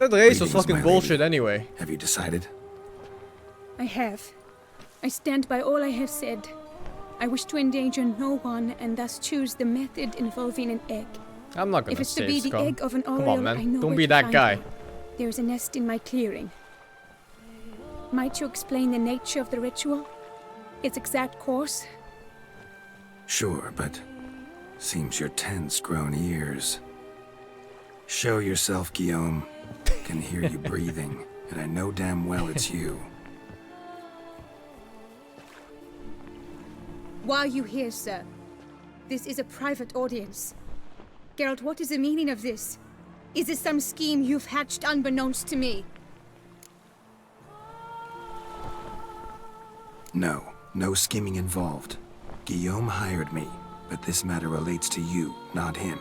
That race was Greetings, fucking my bullshit lady. anyway. Have you decided? I have. I stand by all I have said. I wish to endanger no one and thus choose the method involving an egg. I'm not gonna If it's to be save the Scum. egg of an Come oriole, on, I man. know Don't where be to that find guy. one. There is a nest in my clearing. Might you explain the nature of the ritual? Its exact course? Sure, but seems your tense grown ears. Show yourself, Guillaume. Can hear you breathing, and I know damn well it's you. Why are you here, sir? This is a private audience. Geralt, what is the meaning of this? Is this some scheme you've hatched unbeknownst to me? No scheming involved. Guillaume hired me, but this matter relates to you, not him.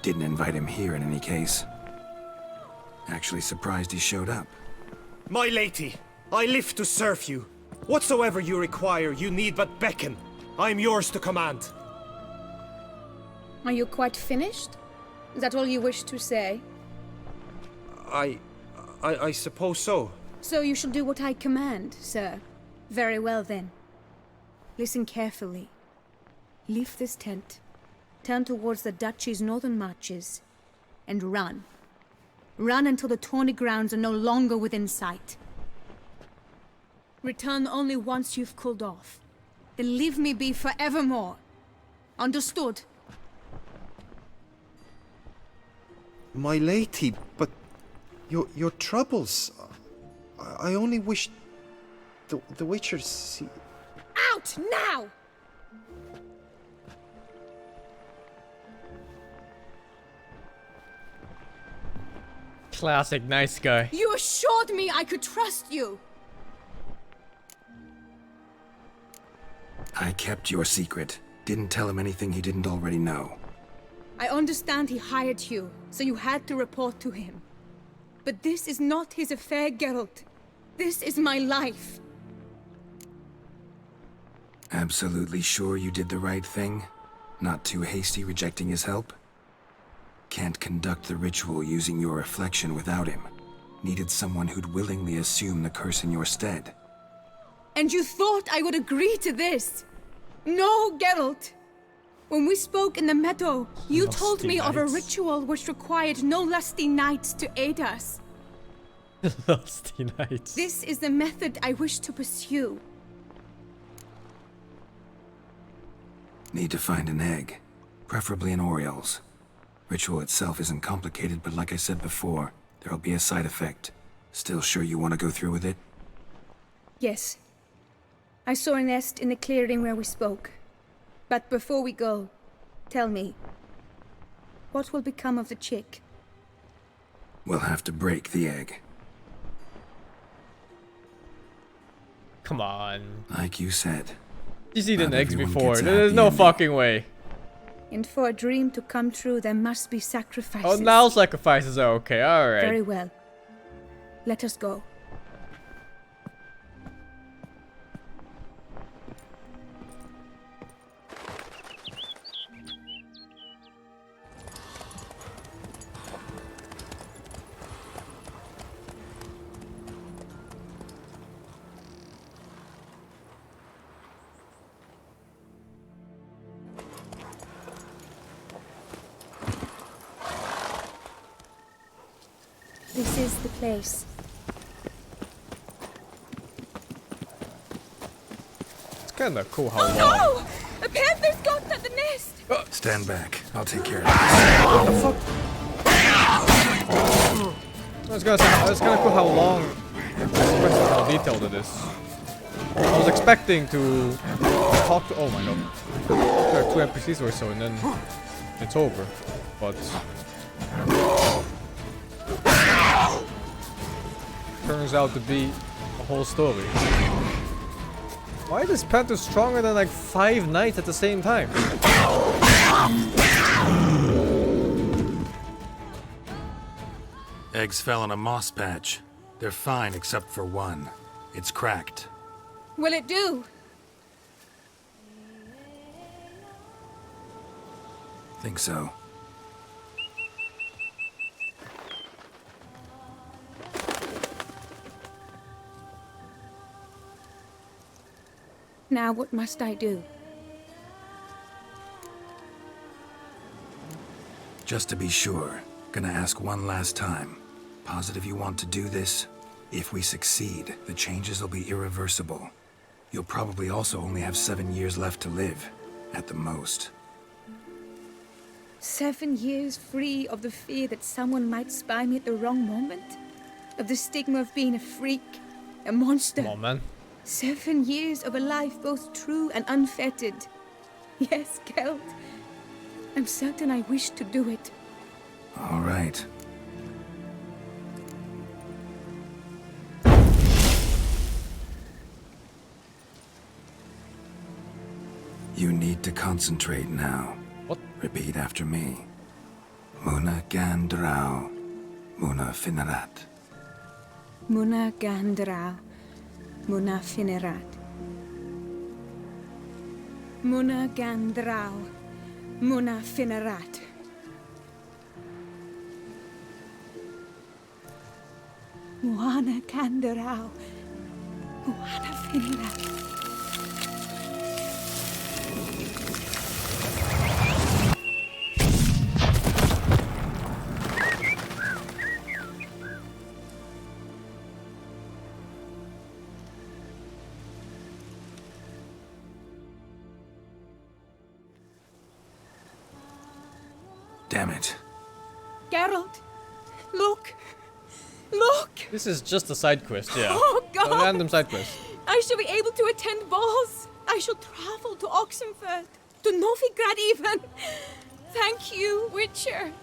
Didn't invite him here in any case. Actually surprised he showed up. My lady, I live to serve you. Whatsoever you require, you need but beckon. I am yours to command. Are you quite finished? Is that all you wish to say? I suppose so. So you shall do what I command, sir. Very well then. Listen carefully. Leave this tent, turn towards the duchy's northern marches, and run. Run until the tawny grounds are no longer within sight. Return only once you've cooled off. Then leave me be forevermore. Understood? My lady, but your troubles. I only wish the Witchers see. Out now! Classic nice guy. You assured me I could trust you! I kept your secret. Didn't tell him anything he didn't already know. I understand he hired you, so you had to report to him. But this is not his affair, Geralt. This is my life. Absolutely sure you did the right thing? Not too hasty rejecting his help? Can't conduct the ritual using your reflection without him. Needed someone who'd willingly assume the curse in your stead. And you thought I would agree to this? No, Geralt! When we spoke in the meadow, you told me of a ritual which required no lusty knights to aid us. Lusty Knights. This is the method I wish to pursue. Need to find an egg. Preferably an oriole's. Ritual itself isn't complicated, but like I said before, there'll be a side effect. Still sure you want to go through with it? Yes. I saw a nest in the clearing where we spoke. But before we go, tell me, what will become of the chick? We'll have to break the egg. Come on. Like you said. He's eaten Not eggs everyone before. gets a There's happy no ending. fucking way. And for a dream to come true, there must be sacrifices. Oh, now sacrifices are okay. Alright. Very well. Let us go. This is the place. It's kinda cool how long. No! A panther's got at the nest! Stand back. I'll take care of I was gonna say, it's kinda cool how long, especially how detailed it is. I was expecting to talk to, oh my god, there are 2 NPCs or so and then it's over, but turns out to be a whole story. Why is this panther stronger than like 5 knights at the same time? Eggs fell in a moss patch. They're fine except for one. It's cracked. Will it do? Think so. Now what must I do? Just to be sure, gonna ask one last time. Positive you want to do this? If we succeed, the changes will be irreversible. You'll probably also only have 7 years left to live, at the most. 7 years free of the fear that someone might spy me at the wrong moment? Of the stigma of being a freak, a monster? Come on, man. 7 years of a life both true and unfettered. Yes, Geld. I'm certain I wish to do it. All right. You need to concentrate now. What? Repeat after me. Muna Gandrau. Muna Finerat. Muna Gandrau. Muna Finerat. Muna Gandrau. Muna Finerat. Muana Gandrau. Muana Finerat. Damn it. Geralt, look! Look! This is just a side quest, yeah. Oh, A God! random side quest. I shall be able to attend balls. I shall travel to Oxenfurt, to Novigrad even. Thank you, Witcher.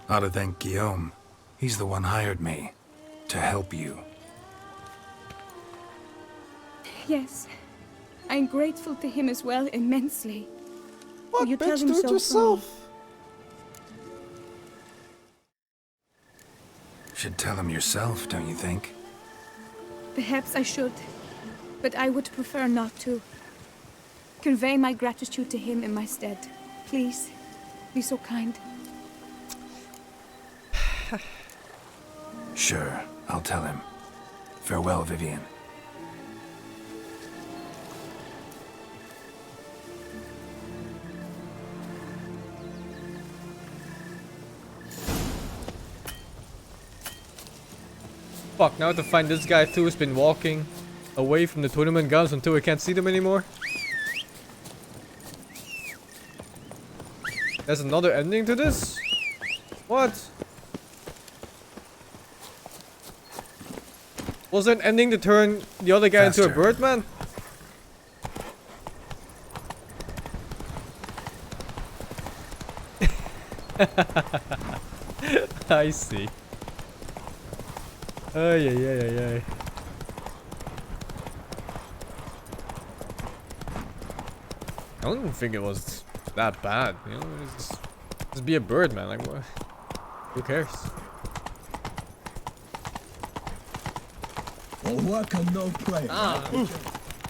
Ought to thank Guillaume. He's the one hired me. To help you. Yes, I'm grateful to him as well, immensely. What, You tell bitch, him do it so for yourself. Should tell him yourself, don't you think? Perhaps I should, but I would prefer not to. Convey my gratitude to him in my stead. Please, be so kind. Sure, I'll tell him. Farewell, Vivian. Fuck, now I have to find this guy too who's been walking away from the tournament guns until we can't see them anymore. There's another ending to this? What? Was there an ending to turn the other guy into a Faster. bird man? I see. Ay, ay, ay, ay, ay. I don't think it was that bad, you know? Just be a bird, man. Like, what? Who cares? All work and no play. Ah.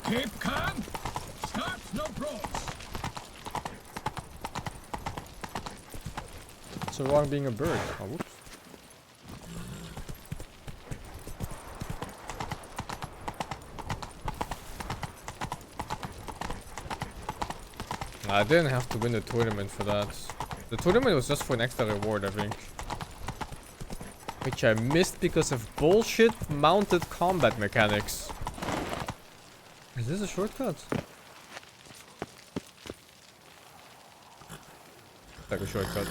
Keep calm. Start no brawls. So wrong being a bird. Oh, whoops. I didn't have to win the tournament for that. The tournament was just for an extra reward, I think. Which I missed because of bullshit mounted combat mechanics. Is this a shortcut? Like a shortcut.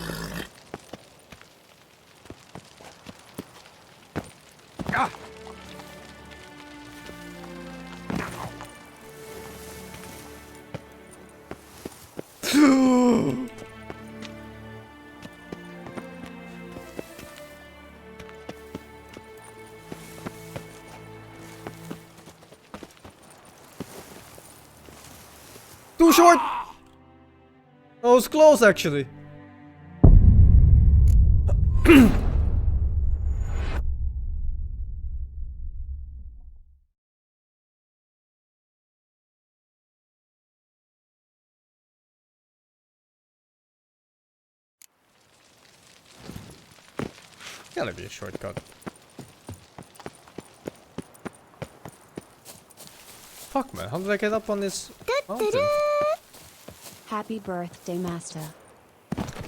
Ah! Too short! That was close, actually. Gotta be a shortcut. fuck, man? How did I get up on this mountain? Happy birthday, Master.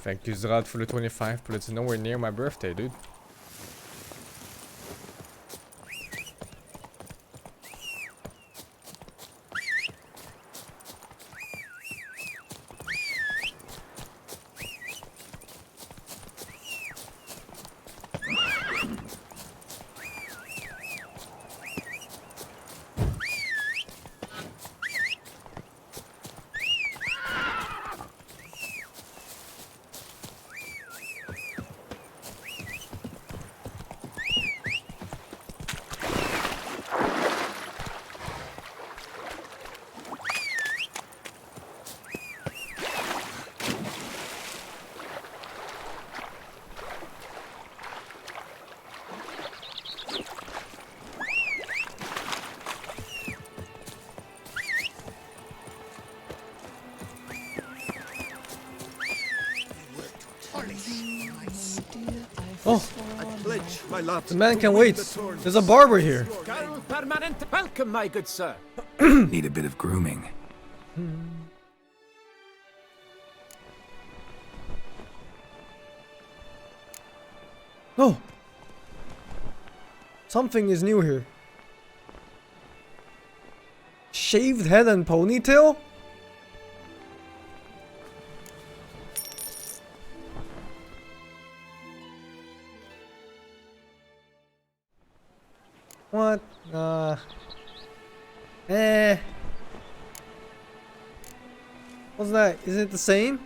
Thank you, Zrad, for the 25, but it's nowhere near my birthday, dude. Oh, the man can wait. There's a barber here. Permanent welcome, my good sir. Need a bit of grooming. Oh, something is new here. Shaved head and ponytail? What? What's that? Is it the same?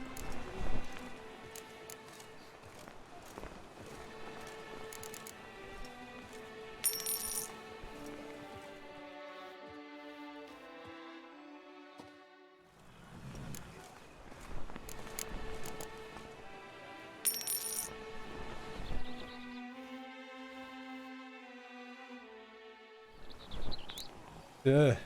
Yeah.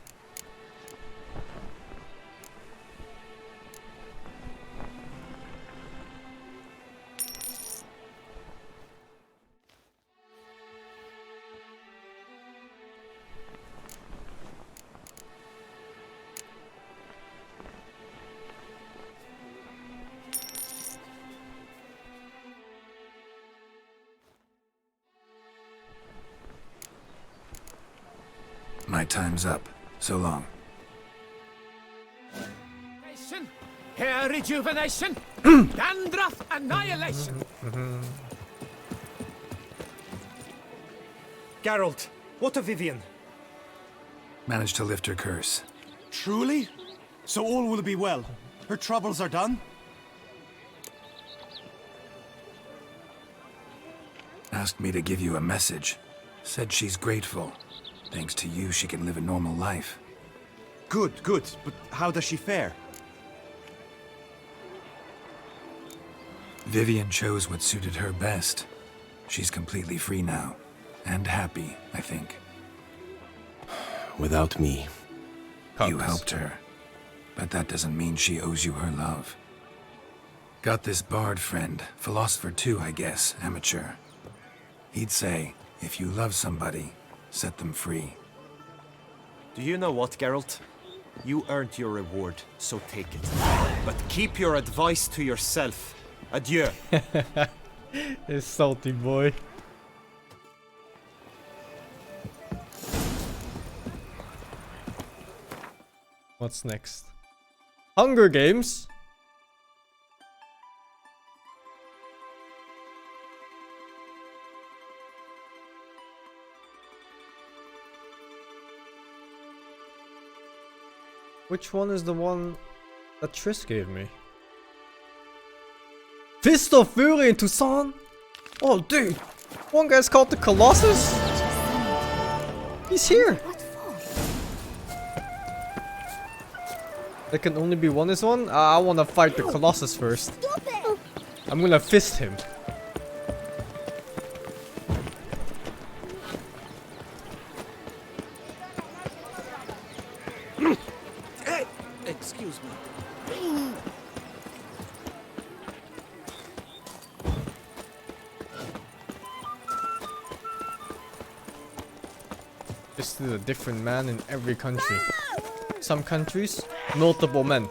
My time's up. So long. Hair rejuvenation, dandruff annihilation. Geralt, what of Vivian? Managed to lift her curse. Truly? So all will be well. Her troubles are done? Asked me to give you a message. Said she's grateful. Thanks to you, she can live a normal life. Good, good. But how does she fare? Vivian chose what suited her best. She's completely free now. And happy, I think. Without me. You helped her. But that doesn't mean she owes you her love. Got this bard friend, philosopher too, I guess, amateur. He'd say, if you love somebody, set them free. Do you know what, Geralt? You earned your reward, so take it. But keep your advice to yourself. Adieu. This salty boy. What's next? Hunger Games? Which one is the one that Triss gave me? Fist of Fury in Tucson? Oh, dude. One guy's called the Colossus? He's here. What for? There can only be one is one? I wanna fight the Colossus first. I'm gonna fist him. Excuse me. This is a different man in every country. some countries, multiple men.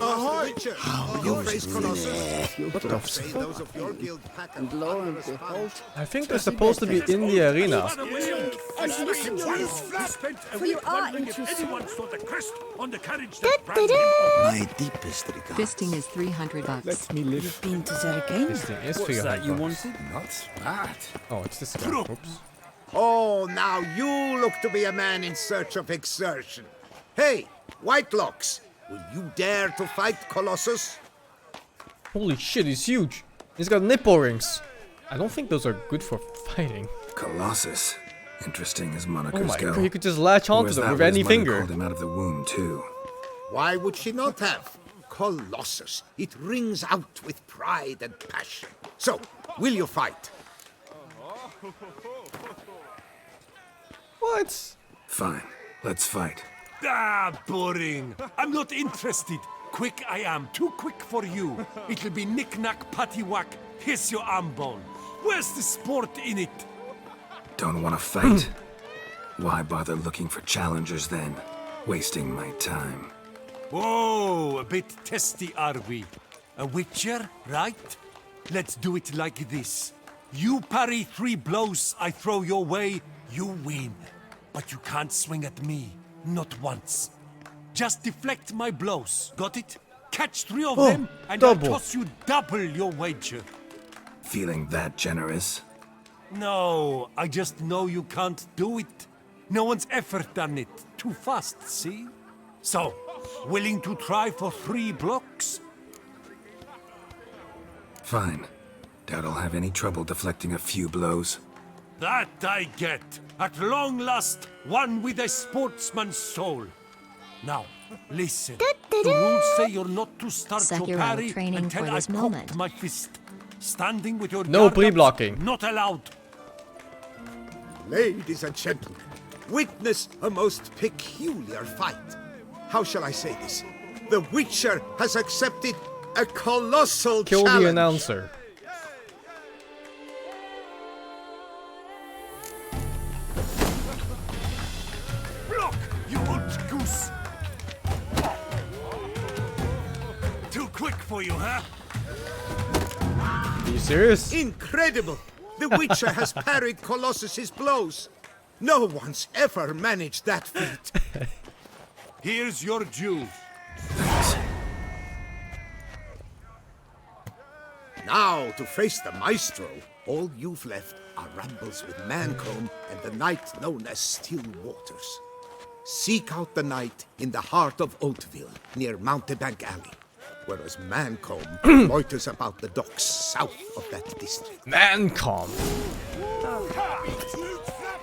Ahoy! How you face Colossus? What the Say those of your guild pack And lo and behold, I think they're supposed to be in the arena. And listen, for you are interested. My deepest regards. Fisting is $300. let me live. You've been to Zergain? This thing is What's that you $300. wanted? Not bad. Oh, it's this guy. Oops. Oh, now you look to be a man in search of exertion. Hey, Whitelocks, will you dare to fight Colossus? Holy shit, he's huge. He's got nipple rings. I don't think those are good for fighting. Colossus. Interesting as monikers Oh my go. god, you could just latch Or onto is them that with what his any mother finger. called him out of the womb, too. Why would she not have? Colossus. It rings out with pride and passion. So, will you fight? What? Fine. Let's fight. Ah, boring. I'm not interested. Quick I am, too quick for you. It'll be knick-knack, paddywhack. Here's your arm bone. Where's the sport in it? Don't want to fight? Why bother looking for challengers then? Wasting my time. Whoa, a bit testy are we? A witcher, right? Let's do it like this. You parry 3 blows I throw your way, you win. But you can't swing at me, not once. Just deflect my blows, got it? Catch 3 of them, and double. I'll toss you double your wager. Feeling that generous? No, I just know you can't do it. No one's ever done it. Too fast, see? So, willing to try for 3 blocks? Fine. Doubt I'll have any trouble deflecting a few blows. That I get. At long last, one with a sportsman's soul. Now, listen. The rules say you're not to start your Sekiro parry training until for I this cocked moment. my fist. Standing with your No guard up, pre-blocking. Not allowed. Ladies and gentlemen, witness a most peculiar fight. How shall I say this? The Witcher has accepted a colossal Kill challenge. the announcer. Block, you old goose. Too quick for you, huh? Are you serious? Incredible! The Witcher has parried Colossus's blows. No one's ever managed that feat. Here's your due. Now, to face the Maestro, all you've left are rambles with Mancomb and the night known as Still Waters. Seek out the night in the heart of Oatville, near Mountebank Alley, whereas Mancomb loiters about the docks south of that district. Mancom.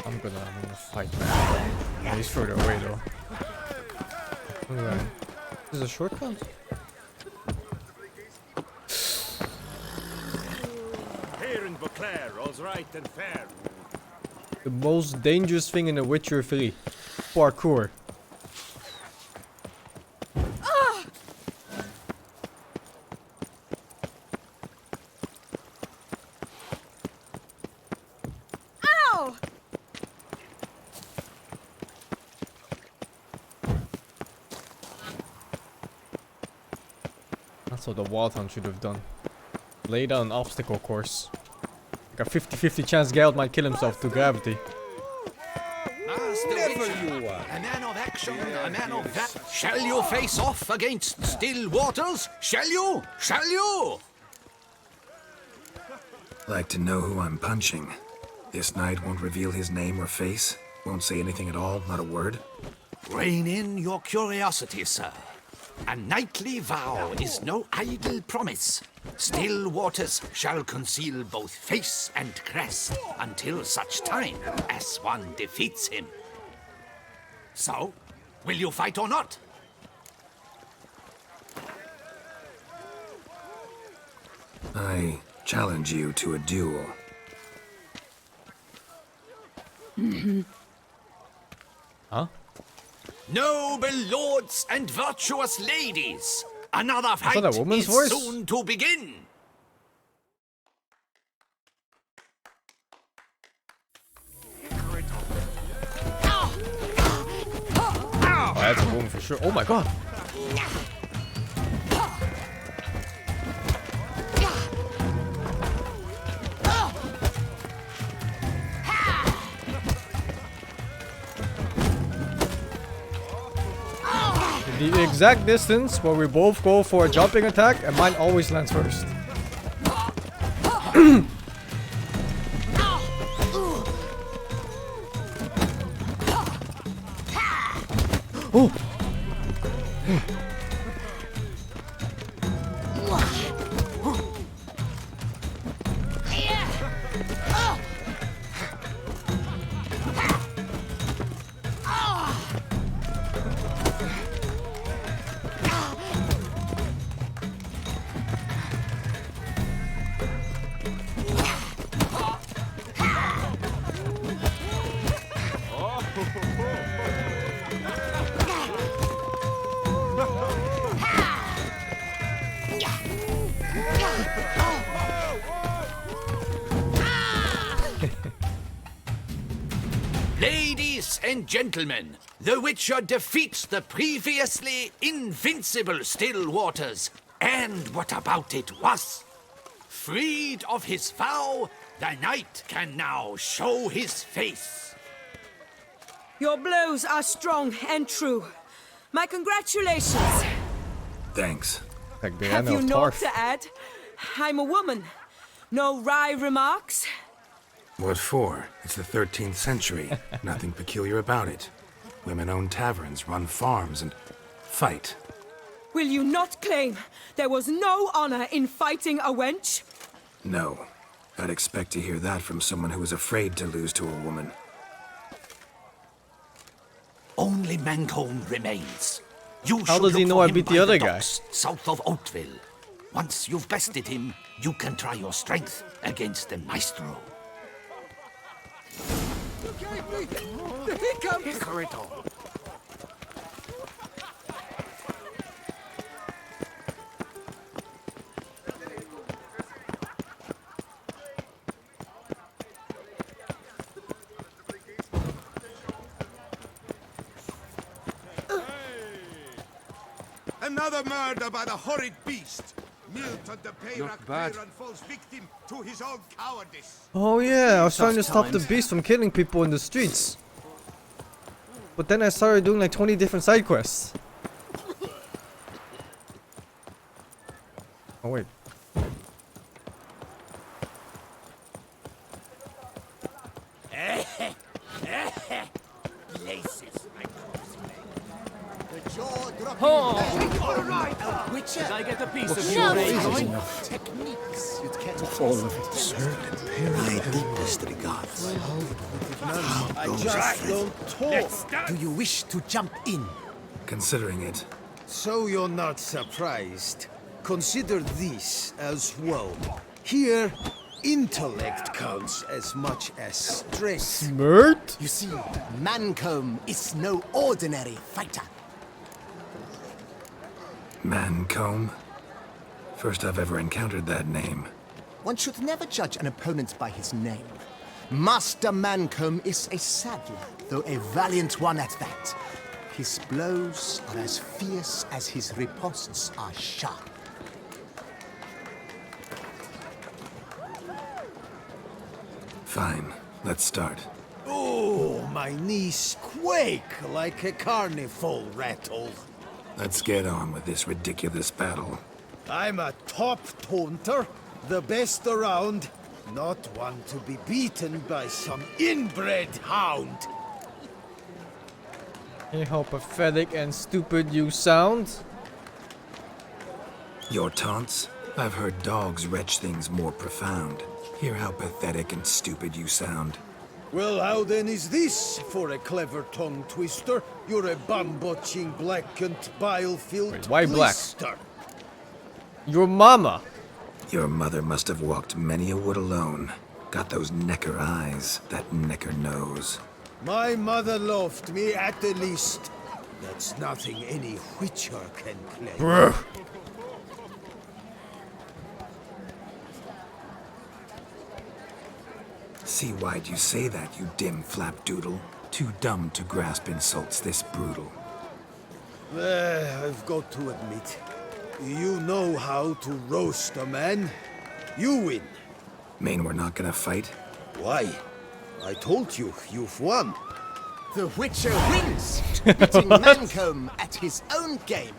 I'm gonna fight man. Yeah, he's further away though. Alright. This is a shortcut? Here in Beauclair, all's right and fair. The most dangerous thing in The Witcher 3. Parkour. Ow! That's what the Wildhound should have done. Lay down an obstacle course. Like a 50-50 chance Geralt might kill himself to gravity. A man of action, a man of that. Shall you face off against Still Waters? Shall you? Shall you? Like to know who I'm punching. This knight won't reveal his name or face. Won't say anything at all, not a word. Rein in your curiosity, sir. A knightly vow is no idle promise. Still Waters shall conceal both face and crest until such time as one defeats him. So, will you fight or not? I challenge you to a duel. Huh? Noble lords and virtuous ladies, another that fight a woman's is voice? soon to begin. that's a woman for sure. Oh my god. The exact distance where we both go for a jumping attack and mine always lands first. Oh! Ladies and gentlemen, the Witcher defeats the previously invincible Still Waters. And what about it was? Freed of his vow, the knight can now show his face. Your blows are strong and true. My congratulations. Thanks. Have you naught to add? I'm a woman. No wry remarks? What for? It's the 13th century. Nothing peculiar about it. Women own taverns, run farms, and fight. Will you not claim there was no honor in fighting a wench? No. I'd expect to hear that from someone who was afraid to lose to a woman. Only Mancomb remains. You How should does he look know for I him beat by the other guy? docks south of Oatville. Once you've bested him, you can try your strength against the Maestro. Corridor. Another murder by the horrid beast. Milton the Not bad. Payrak falls victim to his own cowardice. Oh yeah, I was trying to stop the times. beast from killing people in the streets. But then I started doing like 20 different side quests. Oh wait. Can I get a piece of Techniques you'd care to all of it, sir. My deepest regards. I just don't talk. Do you wish to jump in? Considering it. So you're not surprised. Consider this as well. Here, intellect counts as much as strength. Smart? You see, Mancomb is no ordinary fighter. Mancomb? First I've ever encountered that name. One should never judge an opponent by his name. Master Mancomb is a sad lad, though a valiant one at that. His blows are as fierce as his riposts are sharp. Fine, let's start. Oh, my knees quake like a carnival rattle. Let's get on with this ridiculous battle. I'm a top taunter, the best around. Not one to be beaten by some inbred hound. Hey, how pathetic and stupid you sound. Your taunts? I've heard dogs retch things more profound. Hear how pathetic and stupid you sound. Well, how then is this for a clever tongue twister? You're a bum-botching, blackened, bile-filled Wait, why black? blister. Your mama. Your mother must have walked many a wood alone. Got those necker eyes, that necker nose. My mother loved me at the least. That's nothing any witcher can claim. Brr. See why'd you say that, you dim flapdoodle? Too dumb to grasp insults this brutal. I've got to admit, you know how to roast a man. You win. Mean we're not gonna fight? Why? I told you, you've won. The Witcher wins, beating Mancomb at his own game.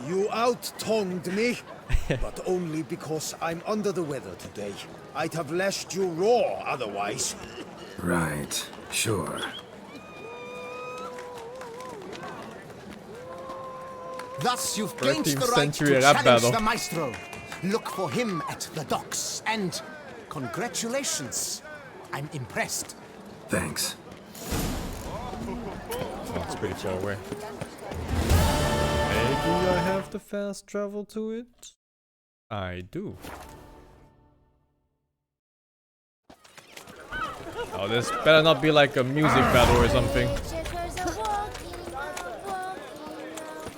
You out-tongued me, but only because I'm under the weather today. I'd have lashed you raw otherwise. Right, sure. Thus you've gained 13th the right century to rap challenge battle. the Maestro. Look for him at the docks, and congratulations. I'm impressed. Thanks. That's pretty far away. Maybe I have the fast travel to it? I do. Oh, this better not be like a music battle or something.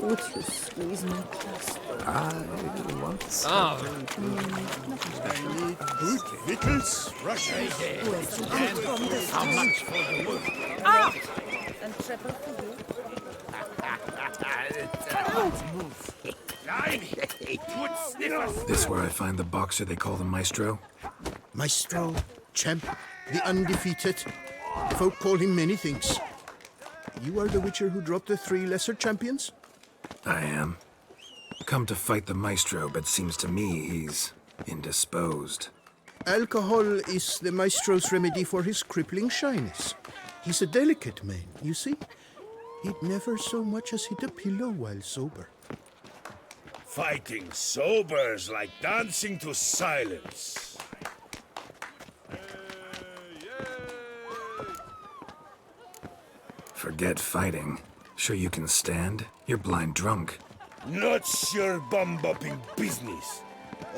Would you squeeze my close? I want Ah. Good victuals, rush. How much for the work? Ah! And triple for you. this where I find the boxer they call the Maestro? Maestro, champ, the undefeated. Folk call him many things. You are the Witcher who dropped the 3 lesser champions? I am. Come to fight the Maestro, but seems to me he's indisposed. Alcohol is the Maestro's remedy for his crippling shyness. He's a delicate man, you see. He'd never so much as hit a pillow while sober. Fighting sober is like dancing to silence. Forget fighting. Sure you can stand? You're blind drunk. Not your bum-bopping business.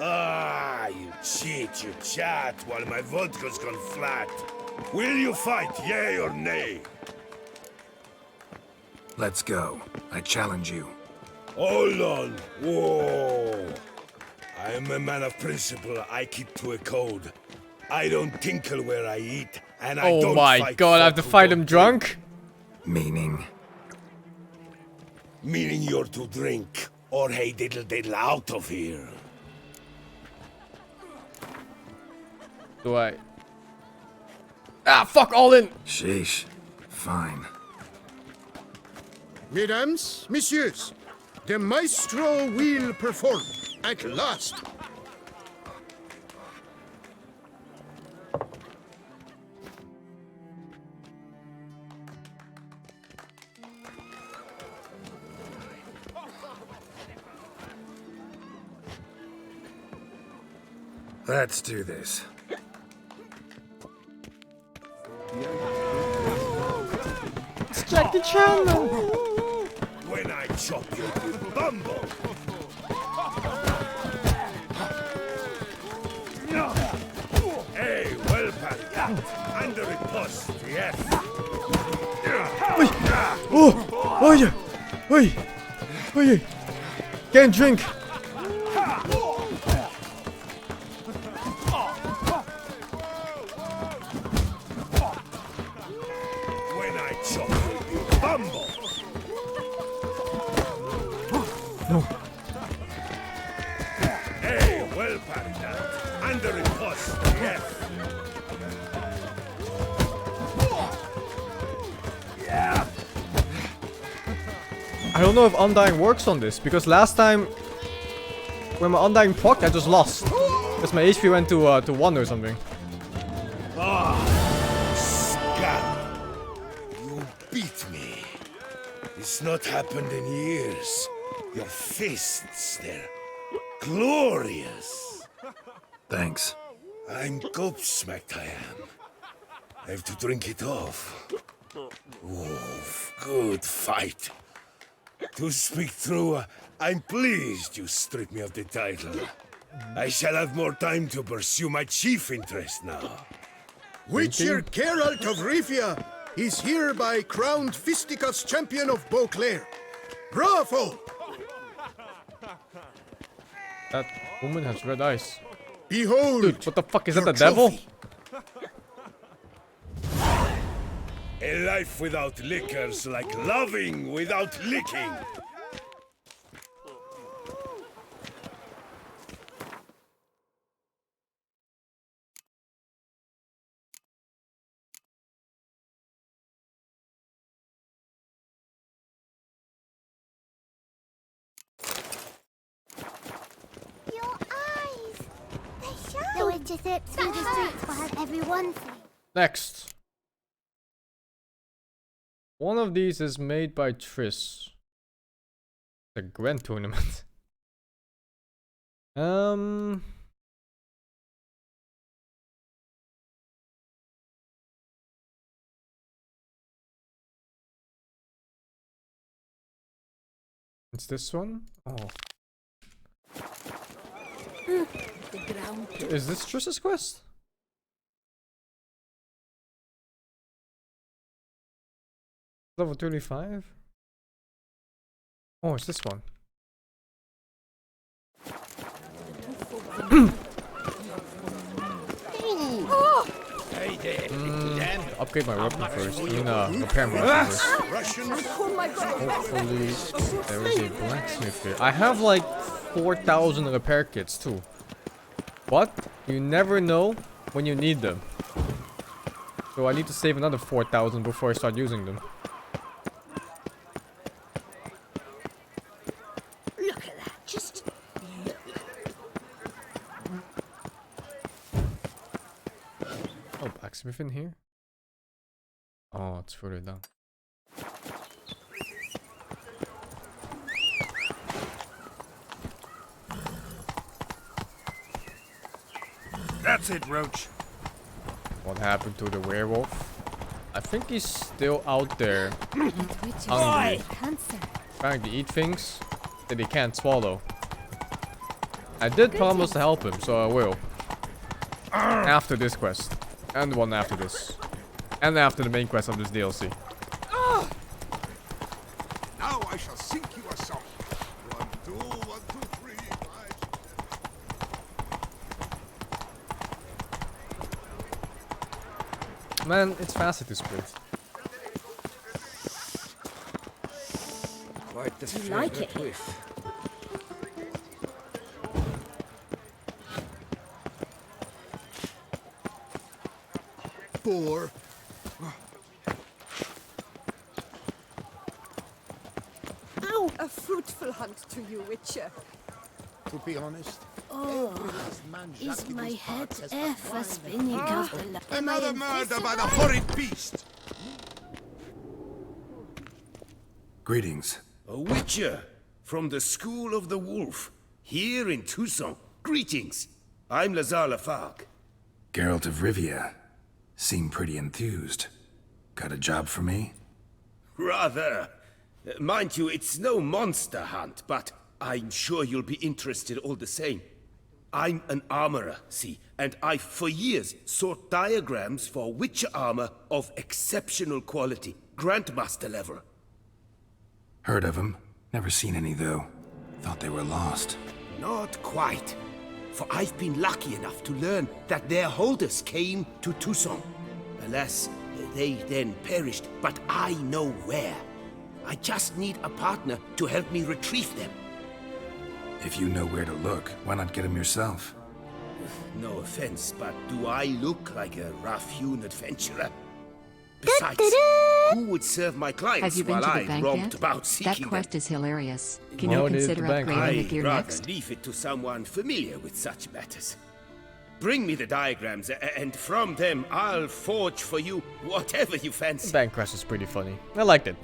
Ah, you cheat, you chat, while my vodka's gone flat. Will you fight, yay or nay? Let's go. I challenge you. Hold on. Whoa. I am a man of principle. I keep to a code. I don't tinkle where I eat, and I Oh don't my fight god, I have to folk who fight don't him drunk? Meaning? Meaning you're to drink, or hey diddle diddle out of here. Do I? Ah, fuck, all in! Sheesh. Fine. Mesdames, messieurs, the Maestro will perform at last. Let's do this. It's Jack the Chandler! When I chop you, you bumble. Hey, well parried. Under a post, yes. Oh! Oh yeah! Oi! Oi! Can't drink! When I chop you, you bumble. No. Hey, well parried. Under a post, yes. I don't know if Undying works on this, because last time when my Undying procced, I just lost. Because my HP went to 1 or something. Ah, scab. You beat me. It's not happened in years. Your fists, they're glorious. Thanks. I'm gobsmacked, I am. I have to drink it off. Oof, good fight. To speak true, I'm pleased you stripped me of the title. I shall have more time to pursue my chief interest now. Witcher Geralt of Rivia is hereby crowned Fisticuffs champion of Beauclair. Bravo! That woman has red eyes. Behold! Dude, what the fuck is that, your the devil? trophy. A life without liquor's like loving without licking. Your eyes! They shine! The witch is it through the streets while everyone sees. Next. One of these is made by Triss. The Grand Tournament. It's this one? Oh. The ground. Is this Triss's quest? Level 35? Oh, it's this one. Hey there, Upgrade my weapon first. I mean, repair my weapon first. Oh my god. Hopefully, there is a blacksmith here. I have like 4,000 repair kits too. But you never know when you need them. So I need to save another 4,000 before I start using them. Look at that, just look. Oh, blacksmith in here? Oh, it's further down. That's it, Roach. What happened to the werewolf? I think he's still out there. Hungry. Trying to eat things that he can't swallow. I did promise to help him, so I will. After this quest. And the one after this. And after the main quest of this DLC. Now I shall sink you a song. 1, 2, 1, 2, 3, 5. Man, it's faster to sprint. Quite the Do you like favorite it? whiff. 4. Ow! A fruitful hunt to you, Witcher. To be honest, Oh, every last man is Jacques in my these head parts has ever acquired spinning of the light? Another murder by the horrid beast! Greetings. A witcher from the School of the Wolf, here in Tucson. Greetings. I'm Lazar Lafargue. Geralt of Rivia. Seem pretty enthused. Got a job for me? Rather. Mind you, it's no monster hunt, but I'm sure you'll be interested all the same. I'm an armorer, see, and I've for years sought diagrams for witcher armor of exceptional quality, Grandmaster level. Heard of them. Never seen any, though. Thought they were lost. Not quite. For I've been lucky enough to learn that their holders came to Tucson. Alas, they then perished, but I know where. I just need a partner to help me retrieve them. If you know where to look, why not get them yourself? No offense, but do I look like a rough-hewn adventurer? Besides, who would serve my clients Have you been while to the I bank romped yet? about seeking That quest them? is hilarious. Can Well, you it is consider the bank, upgrading the I'd gear rather next? leave it to someone familiar with such matters. Bring me the diagrams, and from them I'll forge for you whatever you The fancy. bank quest is pretty funny. I liked it.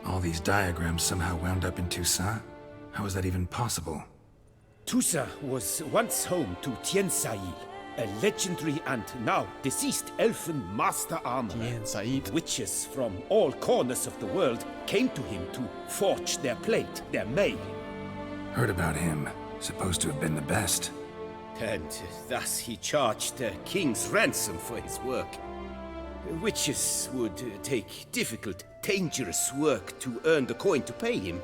All these diagrams somehow wound up in Toussaint? How is that even possible? Tusa was once home to Tien Sail, a legendary and now deceased elfin master armorer. Tien Sail. Witches from all corners of the world came to him to forge their plate, their mail. Heard about him. Supposed to have been the best. And thus he charged a king's ransom for his work. Witches would take difficult, dangerous work to earn the coin to pay him.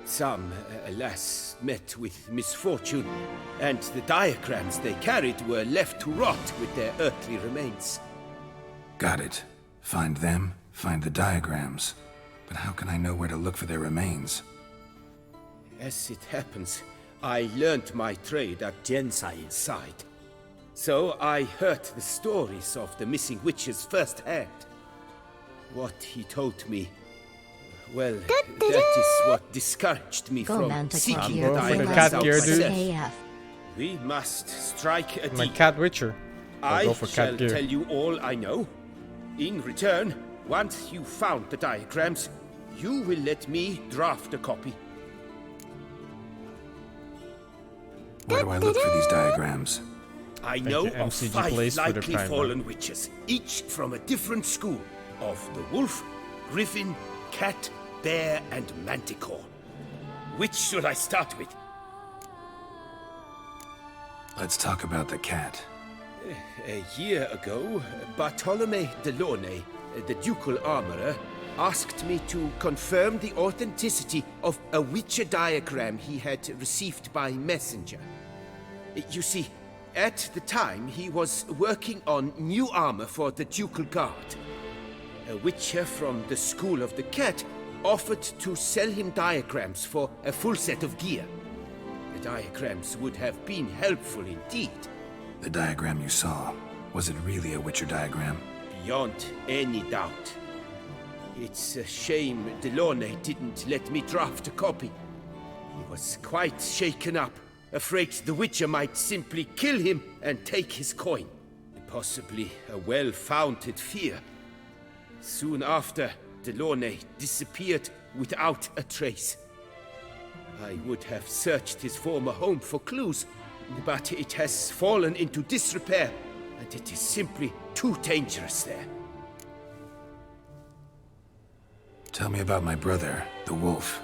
Some, alas, met with misfortune, and the diagrams they carried were left to rot with their earthly remains. Got it. Find them, find the diagrams. But how can I know where to look for their remains? As it happens, I learned my trade at Jensail's side. So I heard the stories of the missing witches firsthand. What he told me, well, that is what discouraged me from seeking the diagrams outside. We must strike a deal. My cat witcher. I shall tell you all I know. In return, once you found the diagrams, you will let me draft a copy. Where do I look for these diagrams? I know of 5 likely fallen witches, each from a different school of the wolf, griffin, cat, bear, and manticore. Which should I start with? Let's talk about the cat. A year ago, Bartolome de Launay, the ducal armorer, asked me to confirm the authenticity of a witcher diagram he had received by messenger. You see, at the time he was working on new armor for the ducal guard. A witcher from the School of the Cat offered to sell him diagrams for a full set of gear. The diagrams would have been helpful indeed. The diagram you saw, was it really a witcher diagram? Beyond any doubt. It's a shame Delaunay didn't let me draft a copy. He was quite shaken up, afraid the witcher might simply kill him and take his coin. Possibly a well-founded fear. Soon after, Delaunay disappeared without a trace. I would have searched his former home for clues, but it has fallen into disrepair, and it is simply too dangerous there. Tell me about my brother, the wolf.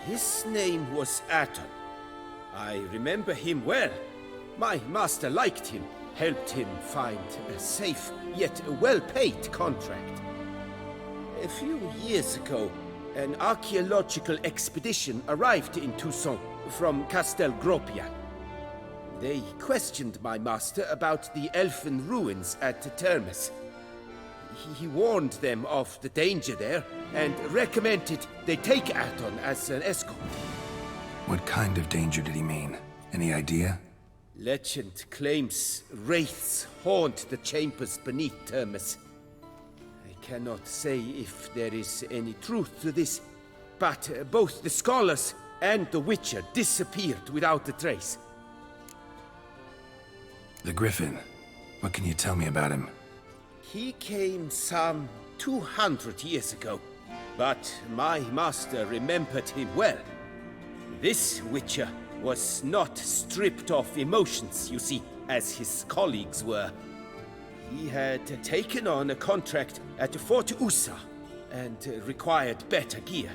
His name was Aton. I remember him well. My master liked him, helped him find a safe, yet well-paid contract. A few years ago, an archaeological expedition arrived in Toussaint from Castel Gropia. They questioned my master about the elfin ruins at Termes. He warned them of the danger there and recommended they take Aton as an escort. What kind of danger did he mean? Any idea? Legend claims wraiths haunt the chambers beneath Termes. I cannot say if there is any truth to this, but both the scholars and the witcher disappeared without a trace. The Griffin. What can you tell me about him? He came some 200 years ago, but my master remembered him well. This witcher was not stripped of emotions, you see, as his colleagues were. He had taken on a contract at Fort Usa and required better gear.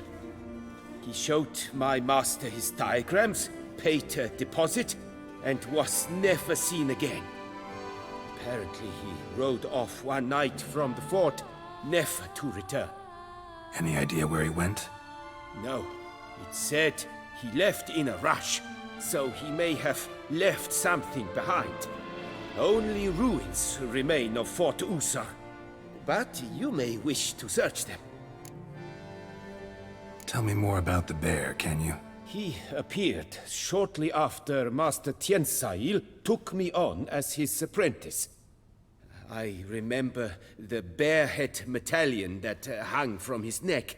He showed my master his diagrams, paid a deposit, and was never seen again. Apparently he rode off one night from the fort, never to return. Any idea where he went? No. It said he left in a rush, so he may have left something behind. Only ruins remain of Fort Usa, but you may wish to search them. Tell me more about the bear, can you? He appeared shortly after Master Tiensail took me on as his apprentice. I remember the bear-head medallion that hung from his neck.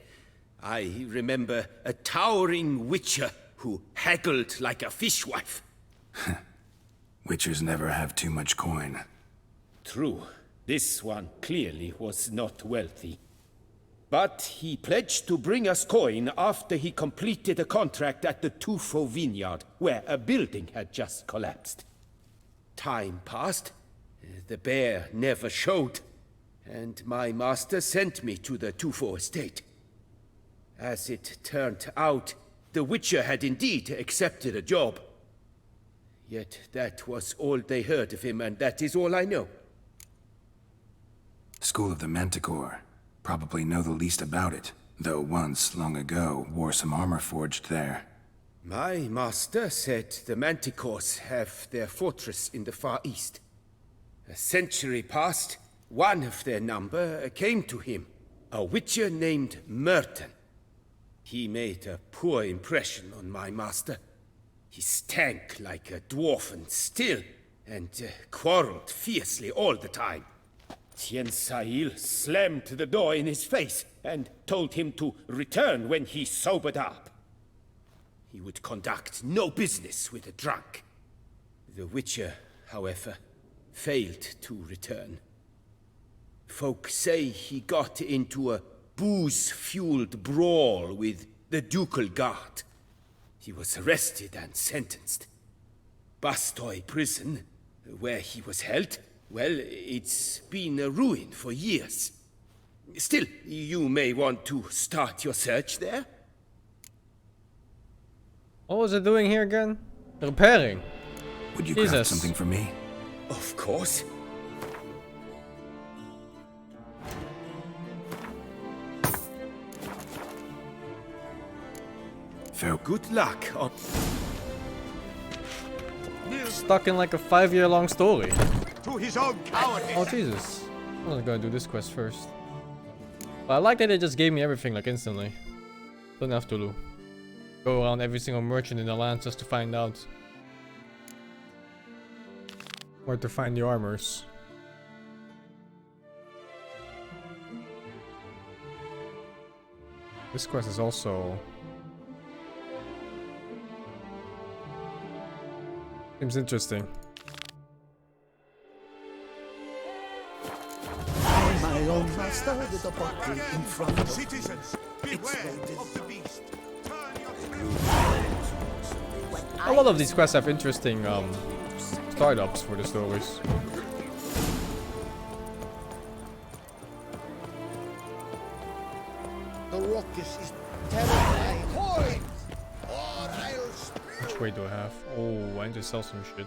I remember a towering witcher who haggled like a fishwife. Witchers never have too much coin. True. This one clearly was not wealthy. But he pledged to bring us coin after he completed a contract at the Tufo vineyard, where a building had just collapsed. Time passed. The bear never showed, and my master sent me to the Tufo estate. As it turned out, the witcher had indeed accepted a job. Yet that was all they heard of him, and that is all I know. School of the Manticore. Probably know the least about it, though once, long ago, wore some armor forged there. My master said the Manticores have their fortress in the Far East. A century passed, one of their number came to him, a witcher named Merton. He made a poor impression on my master. He stank like a dwarfen still, and quarreled fiercely all the time. Tien Sahil slammed the door in his face and told him to return when he sobered up. He would conduct no business with a drunk. The Witcher, however, failed to return. Folk say he got into a booze-fueled brawl with the Ducal Guard. He was arrested and sentenced. Bastoy prison, where he was held, well, it's been a ruin for years. Still, you may want to start your search there. What was it doing here again? Repairing. Would you craft something for me? Of course. Good luck on... Stuck in like a 5-year-long story. To his own cowardice. Oh Jesus. I was gonna do this quest first. But I like that they just gave me everything like instantly. Don't have to go around every single merchant in the land just to find out where to find the armors. This quest is also... seems interesting. My own master with a bottle in front of citizens. Beware of the beast. A lot of these quests have interesting startups for the stories. The raucous is terrifying. Coins! Or I'll spew. Which way do I have? Oh, I need to sell some shit.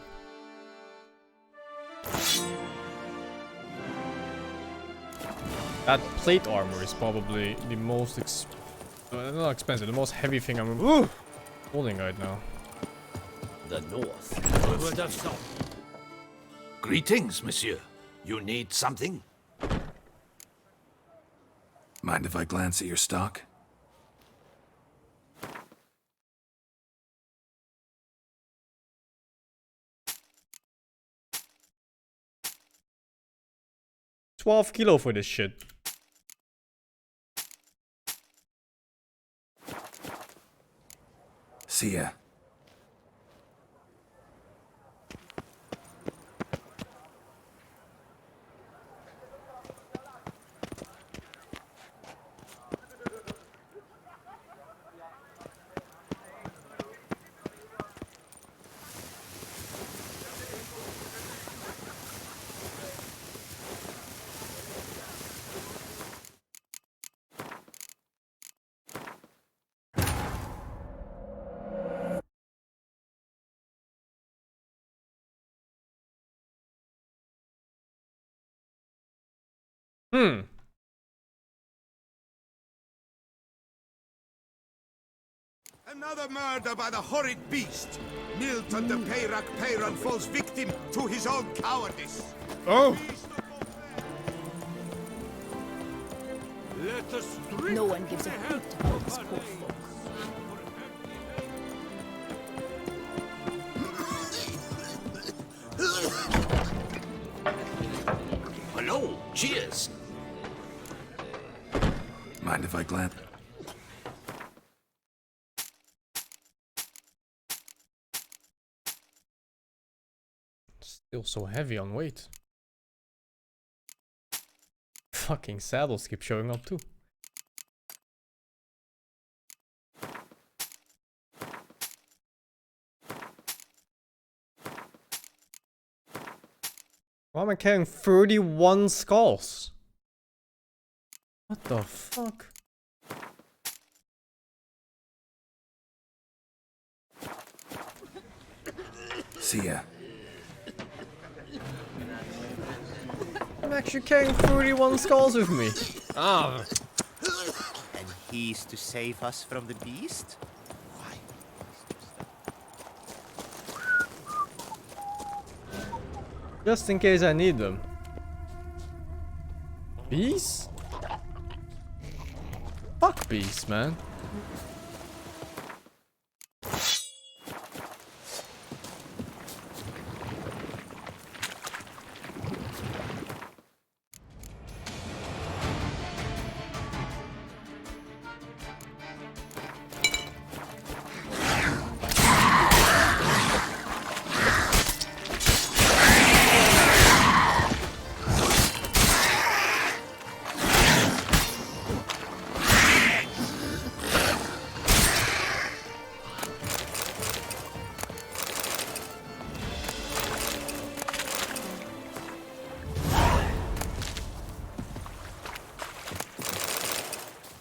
That plate armor is probably the most not expensive, the most heavy thing I'm holding right now. The north. Would have stopped. Greetings, monsieur. You need something? Mind if I glance at your stock? $12 for this shit. See ya. Another murder by the horrid beast. Milton the Peyrak Peyran falls victim to his own cowardice. Oh! Let us No one gives a hoot about this poor folk. Hello, cheers. Mind if I glance? Still so heavy on weight. Fucking saddles keep showing up too. Why am I carrying 31 skulls? What the fuck? See ya. I'm actually carrying 31 skulls with me. Ah. And he's to save us from the beast? Just in case I need them. Bees? Fuck bees, man.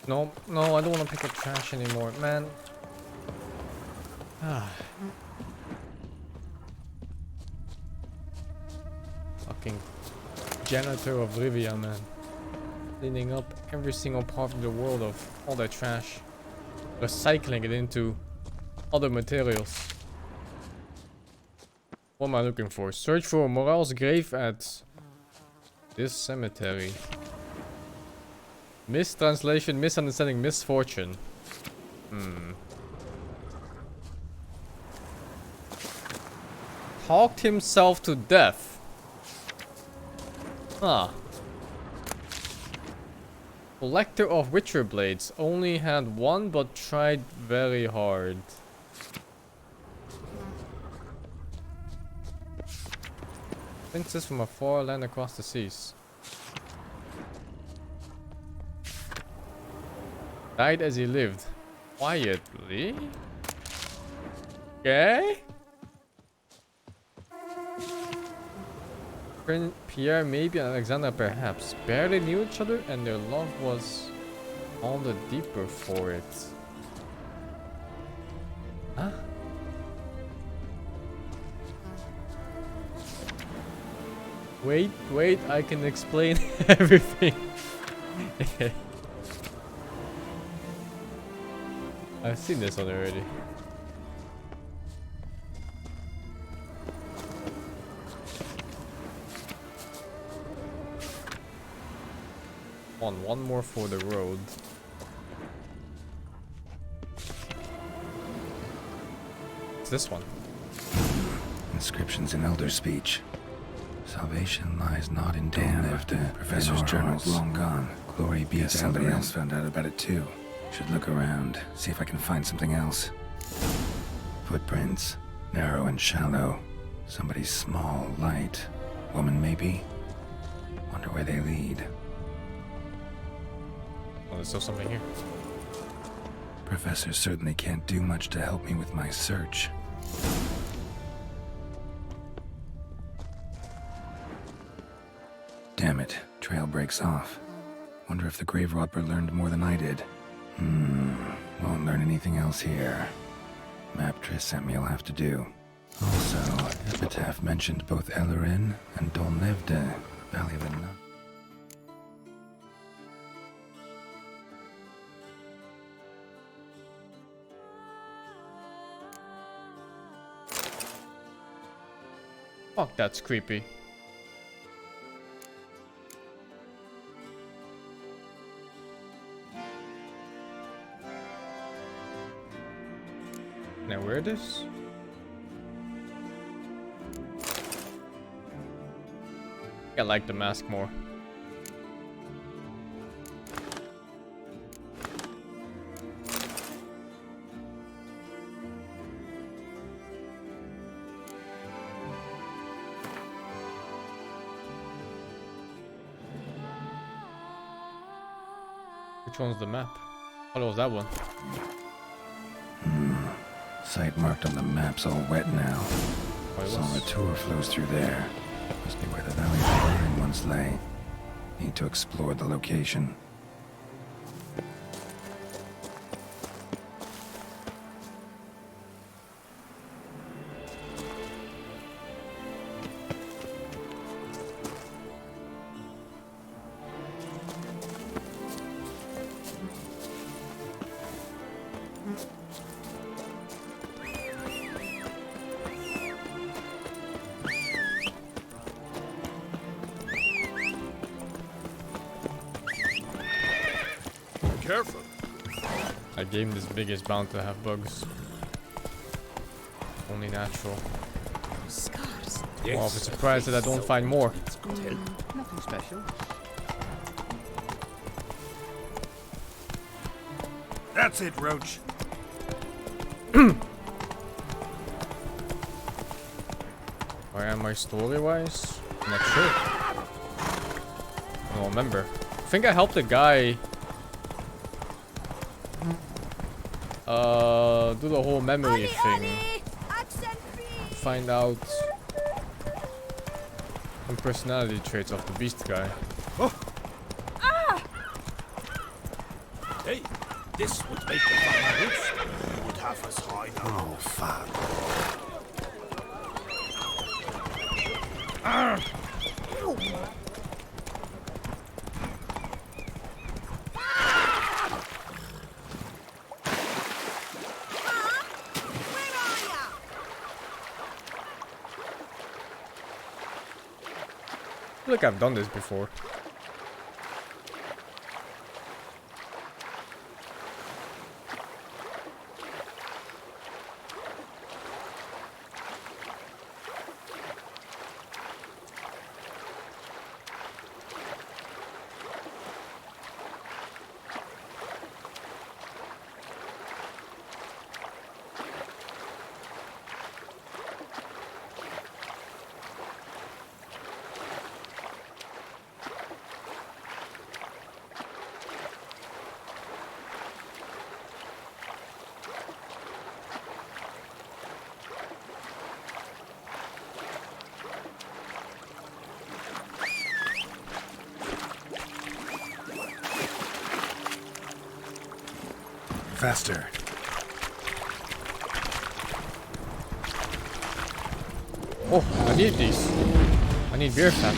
No, no, I don't want to pick up trash anymore, man. Fucking janitor of Rivia, man. Cleaning up every single part of the world of all that trash. Recycling it into other materials. What am I looking for? Search for Morale's grave at this cemetery. Mistranslation, misunderstanding, misfortune. Talked himself to death. Huh. Collector of Witcher Blades. Only had one but tried very hard. Princess from a far land across the seas. Died as he lived. Quietly? Okay? Pierre maybe and Alexander perhaps. Barely knew each other and their love was all the deeper for it. Huh? Wait, I can explain everything. I've seen this one already. One more for the road. It's this one. Inscriptions in Elder speech. Salvation lies not in Damn, Professor's journal's long gone. Glory be to somebody else found out about it too. Should look around, see if I can find something else. Footprints, narrow and shallow. Somebody's small, light. Woman maybe? Wonder where they lead. Oh, there's still something here. Professor certainly can't do much to help me with my search. Damn it, trail breaks off. Wonder if the grave robber learned more than I did. Won't learn anything else here. Map Triss sent me will have to do. Also, Epitaph mentioned both Ellerin and Dolnevde, Valley of the Nun. Fuck, that's creepy. Can I wear this? I like the mask more. Which one's the map? Oh, it was that one. Site marked on the map's all wet now. Solvatur flows through there. Must be where the Valley of the Rhine once lay. Need to explore the location. careful. A game this big is bound to have bugs. Only natural. Scars. Well, I'm surprised that I don't find more. Nothing special. That's it, Roach. Where am I story-wise? I'm not sure. I don't remember. I think I helped a guy do the whole memory thing. Find out some personality traits of the beast guy. Hey, this would make the fire roof. You would have us hide. Oh, fuck. I feel like I've done this before. Faster. Oh, I need these. I need beer fat.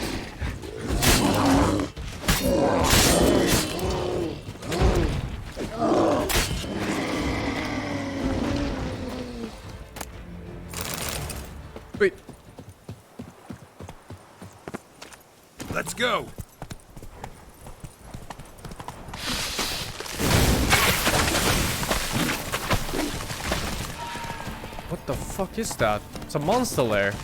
Wait. Let's go. What the fuck is that? It's a monster lair.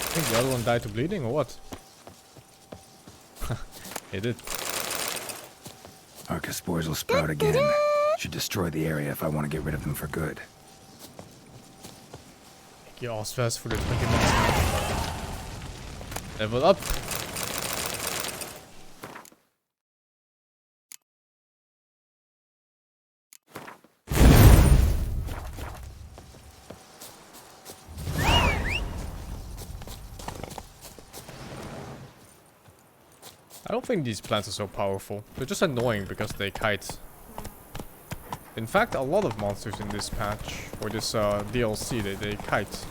I think the other one died to bleeding or what? It did. Archospores will sprout again. Should destroy the area if I want to get rid of them for good. Thank you all stress for the 20 minutes. Level up. I don't think these plants are so powerful. They're just annoying because they kite. In fact, a lot of monsters in this patch, or this DLC, they kite.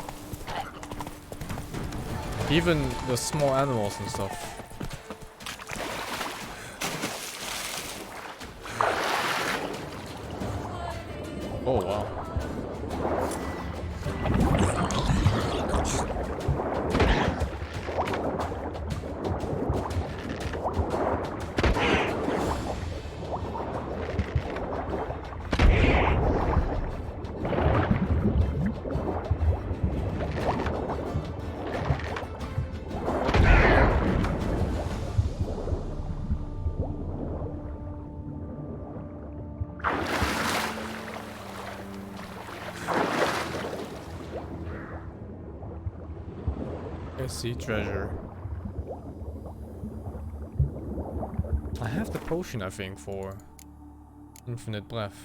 Even the small animals and stuff. Oh wow. Sea treasure. I have the potion, I think, for infinite breath.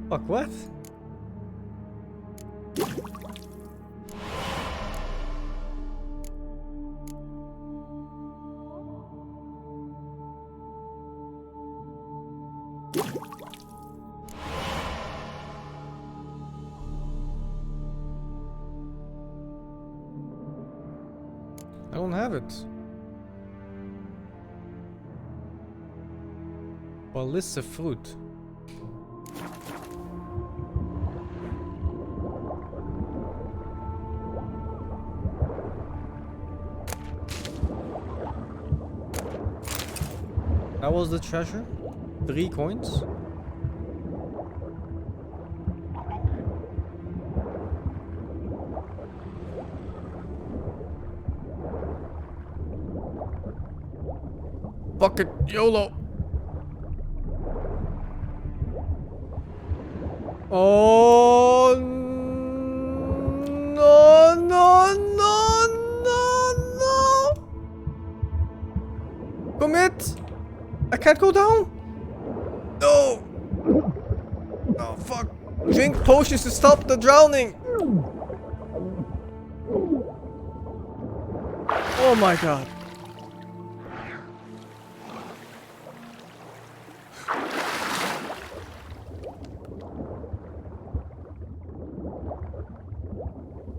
Fuck, what? I don't have it. Balissa fruit. That was the treasure? 3 coins? Fuck it, YOLO. Oh no, no, no, no, no. Commit. I can't go down. No. Oh fuck. Drink potions to stop the drowning. Oh my god.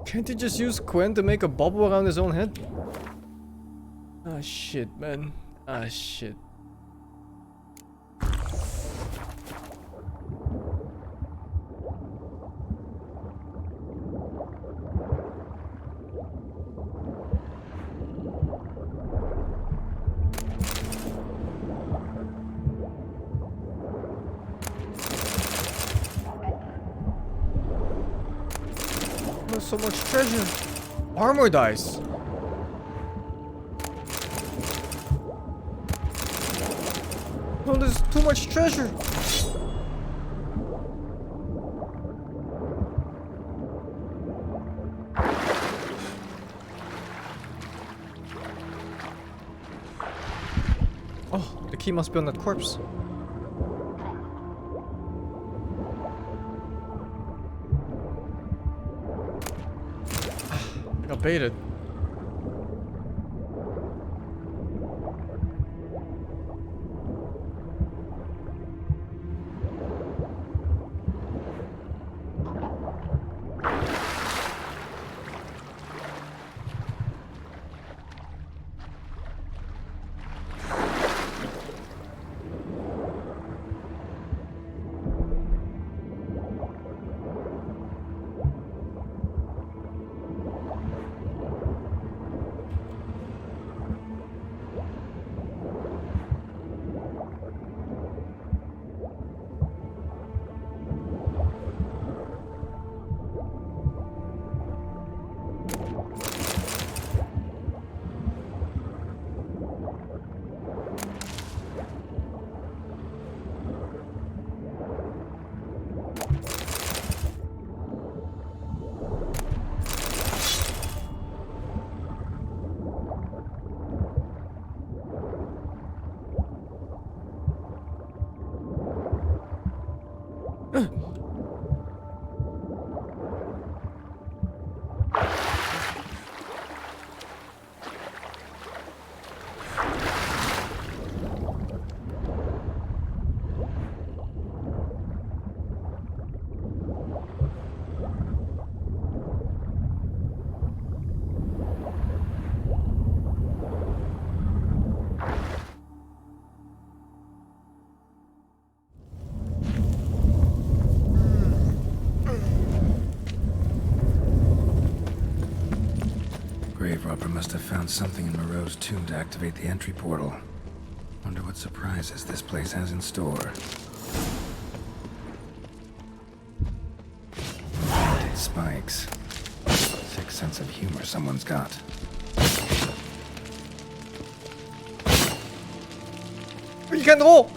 Can't he just use Quen to make a bubble around his own head? Ah shit, man. Ah shit. There's so much treasure. Armor dice. No, there's too much treasure. Oh, the key must be on that corpse. Got baited. Grave robber must have found something in Moreau's tomb to activate the entry portal. Wonder what surprises this place has in store. Painted spikes. Sick sense of humor someone's got. You can't roll!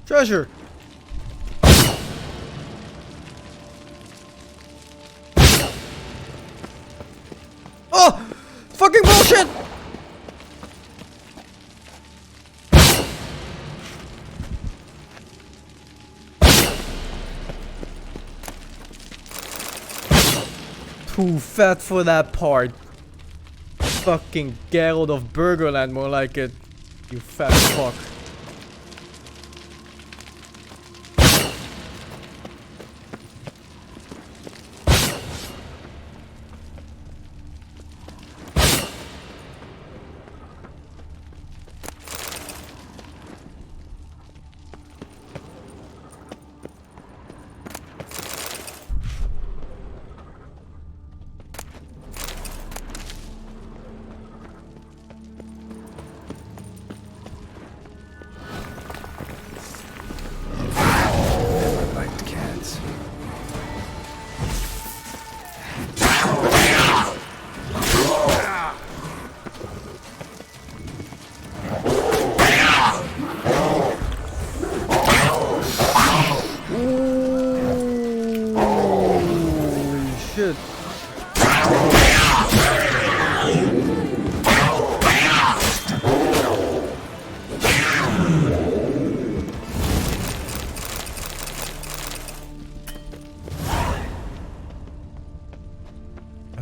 Treasure! Oh! Fucking bullshit! Too fat for that part. Fucking Geralt of Burgerland, more like it. You fat fuck.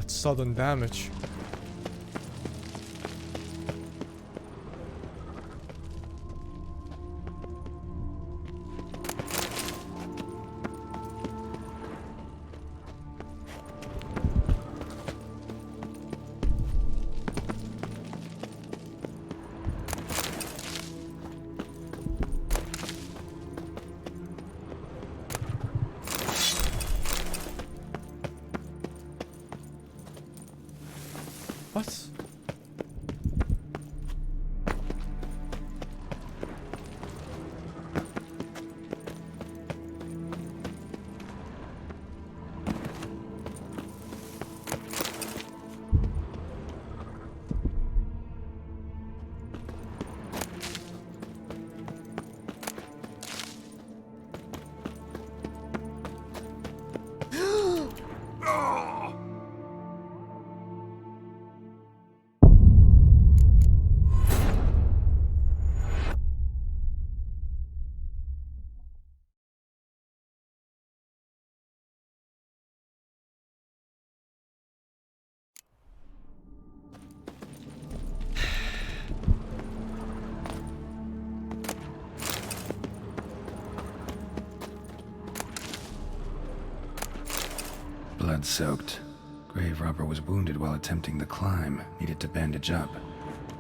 Sudden damage. What? Blood-soaked. Grave robber was wounded while attempting the climb. Needed to bandage up.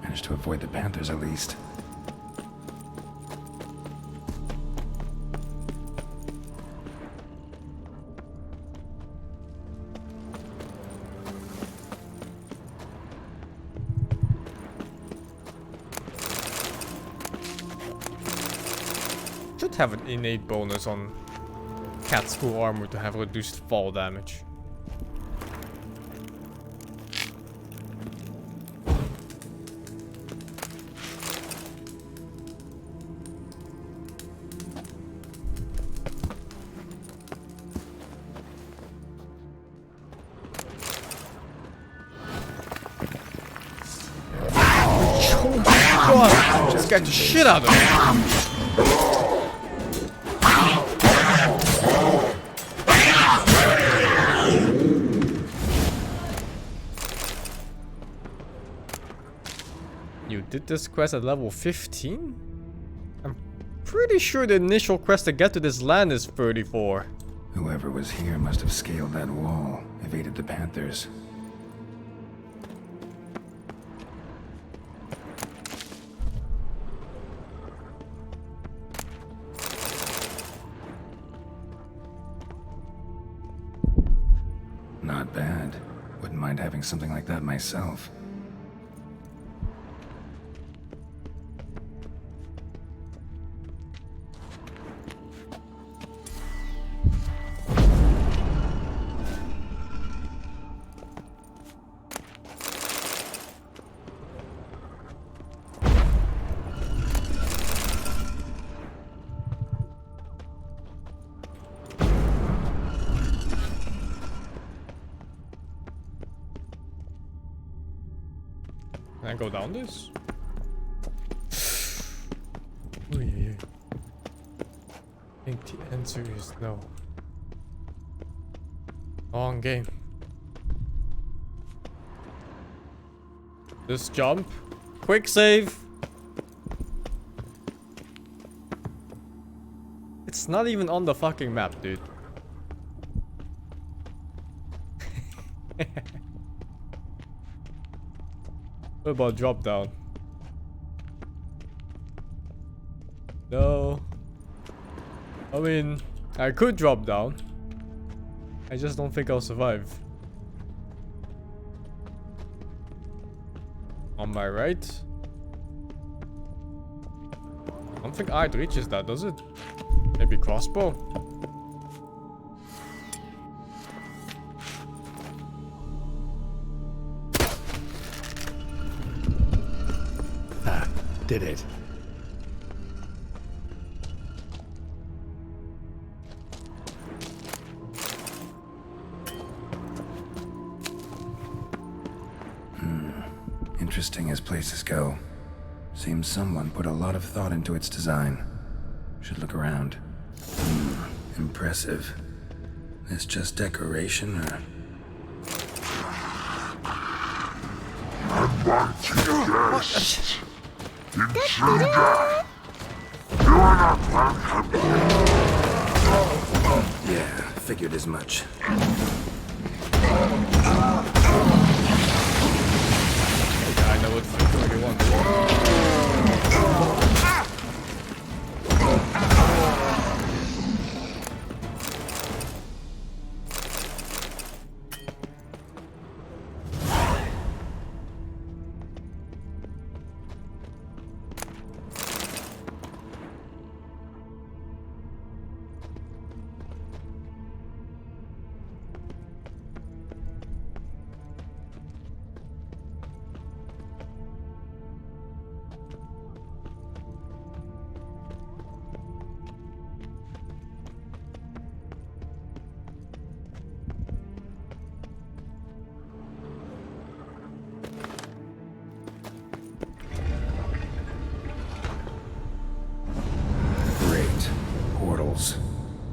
Managed to avoid the panthers at least. Should have an innate bonus on cat school armor to have reduced fall damage. God, just got the shit out of me. You did this quest at level 15? I'm pretty sure the initial quest to get to this land is 34. Whoever was here must have scaled that wall, evaded the Panthers. Not bad. Wouldn't mind having something like that myself. Can I go down this? Oh, yeah. I think the answer is no. Long game. Just jump. Quick save. It's not even on the fucking map, dude. What about drop down? No. I mean, I could drop down. I just don't think I'll survive. On my right? I don't think it reaches that, does it? Maybe crossbow? Did it. Interesting as places go. Seems someone put a lot of thought into its design. Should look around. Impressive. This just decoration, or... guests. Intruder! You are not welcome here. Yeah, figured as much. I know what you want.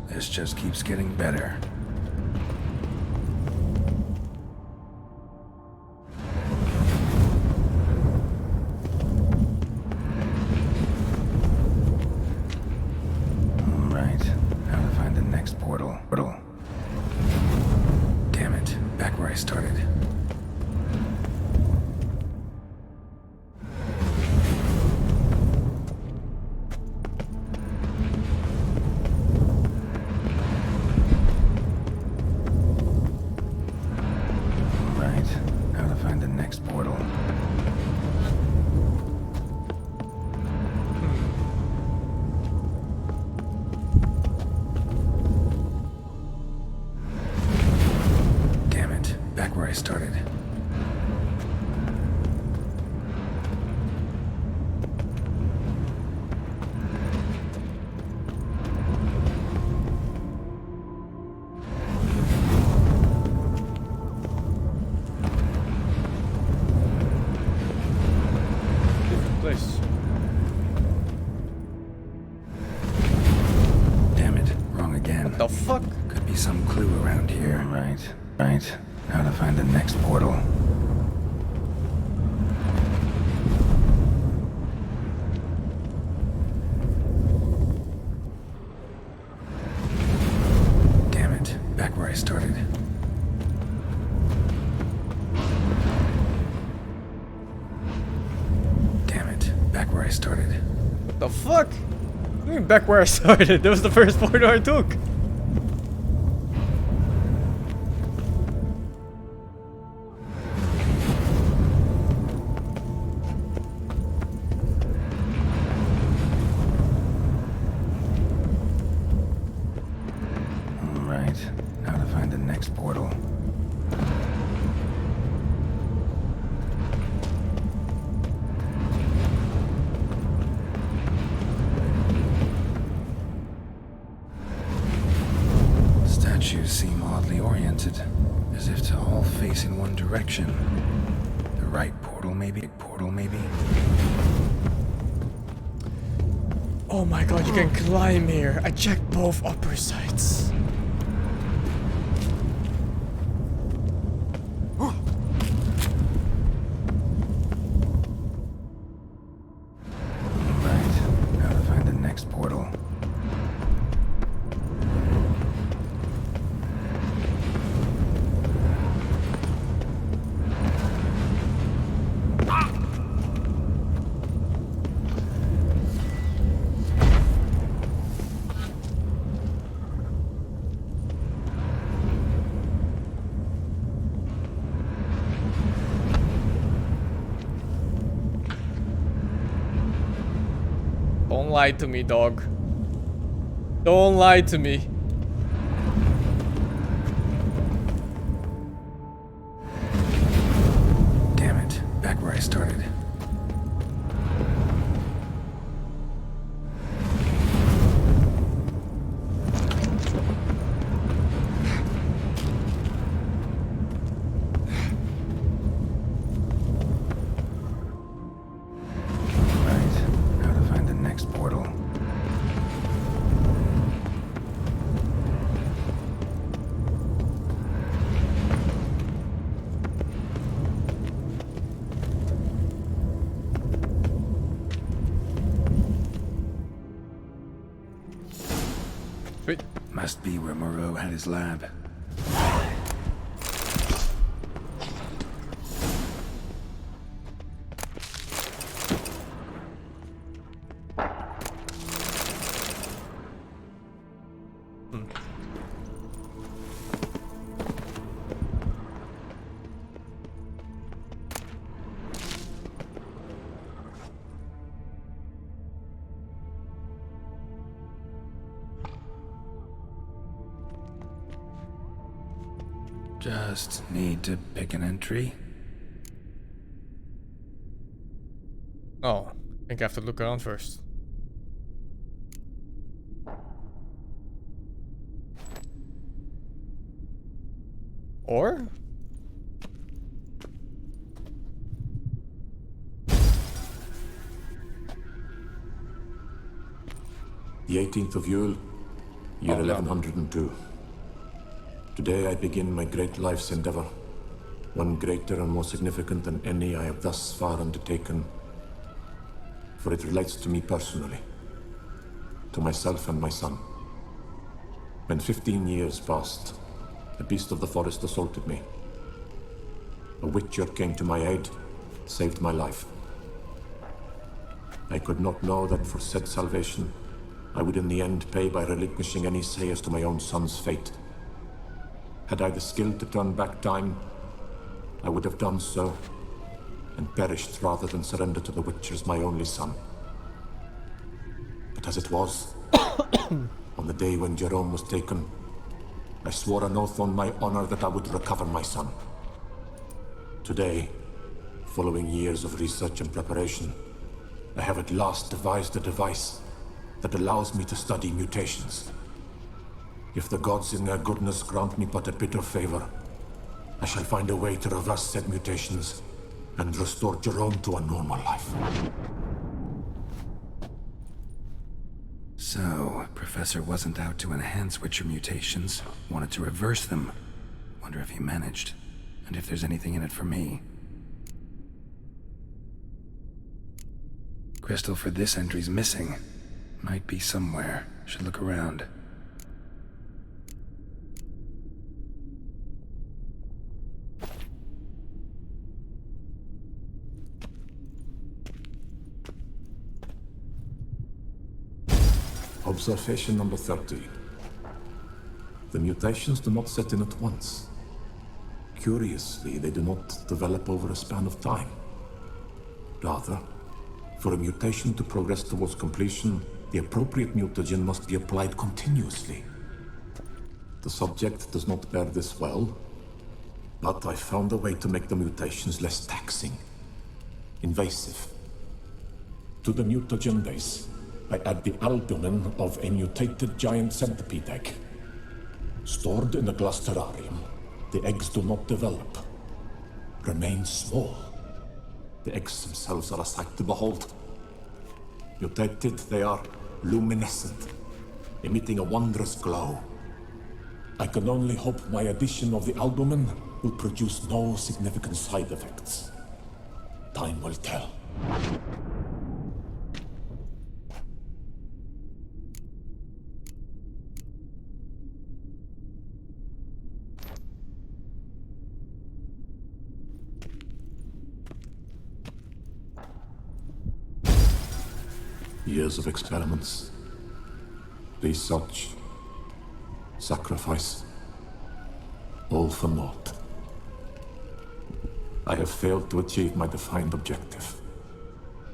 This just keeps getting better. Alright, how to find the next portal. Damn it, back where I started. The fuck? Could be some clue around here. Right. How to find the next portal. Damn it. fuck? I mean, back where I started. That was the first portal I took. Alright, now to find the next portal. Statues seem oddly oriented, as if to all face in one direction. The right portal, maybe? Oh my god, you can climb here. I checked both upper sides. Right, now to find the next portal. Don't lie to me, dog. Don't lie to me. Damn it, back where I started. Must be where Moreau had his lab. Just need to pick an entry. Oh, I think I have to look around first. Or? The 18th of Yule, year Oh, no. 1102. Today I begin my great life's endeavor, one greater and more significant than any I have thus far undertaken, for it relates to me personally, to myself and my son. When 15 years passed, a beast of the forest assaulted me. A witcher came to my aid, saved my life. I could not know that for said salvation, I would in the end pay by relinquishing any say as to my own son's fate. Had I the skill to turn back time, I would have done so, and perished rather than surrender to the Witchers my only son. But as it was, on the day when Jerome was taken, I swore an oath on my honor that I would recover my son. Today, following years of research and preparation, I have at last devised a device that allows me to study mutations. If the gods in their goodness grant me but a bit of favor, I shall find a way to reverse said mutations and restore Jerome to a normal life. So, Professor wasn't out to enhance Witcher mutations, wanted to reverse them. Wonder if he managed, and if there's anything in it for me. Crystal for this entry's missing. Might be somewhere. Should look around. Observation number 30. The mutations do not set in at once. Curiously, they do not develop over a span of time. Rather, for a mutation to progress towards completion, the appropriate mutagen must be applied continuously. The subject does not bear this well, but I found a way to make the mutations less taxing, invasive. To the mutagen base, I add the albumin of a mutated giant centipede egg. Stored in a glass terrarium, the eggs do not develop, remain small. The eggs themselves are a sight to behold. Mutated, they are luminescent, emitting a wondrous glow. I can only hope my addition of the albumin will produce no significant side effects. Time will tell. Years of experiments, research, sacrifice, all for naught. I have failed to achieve my defined objective.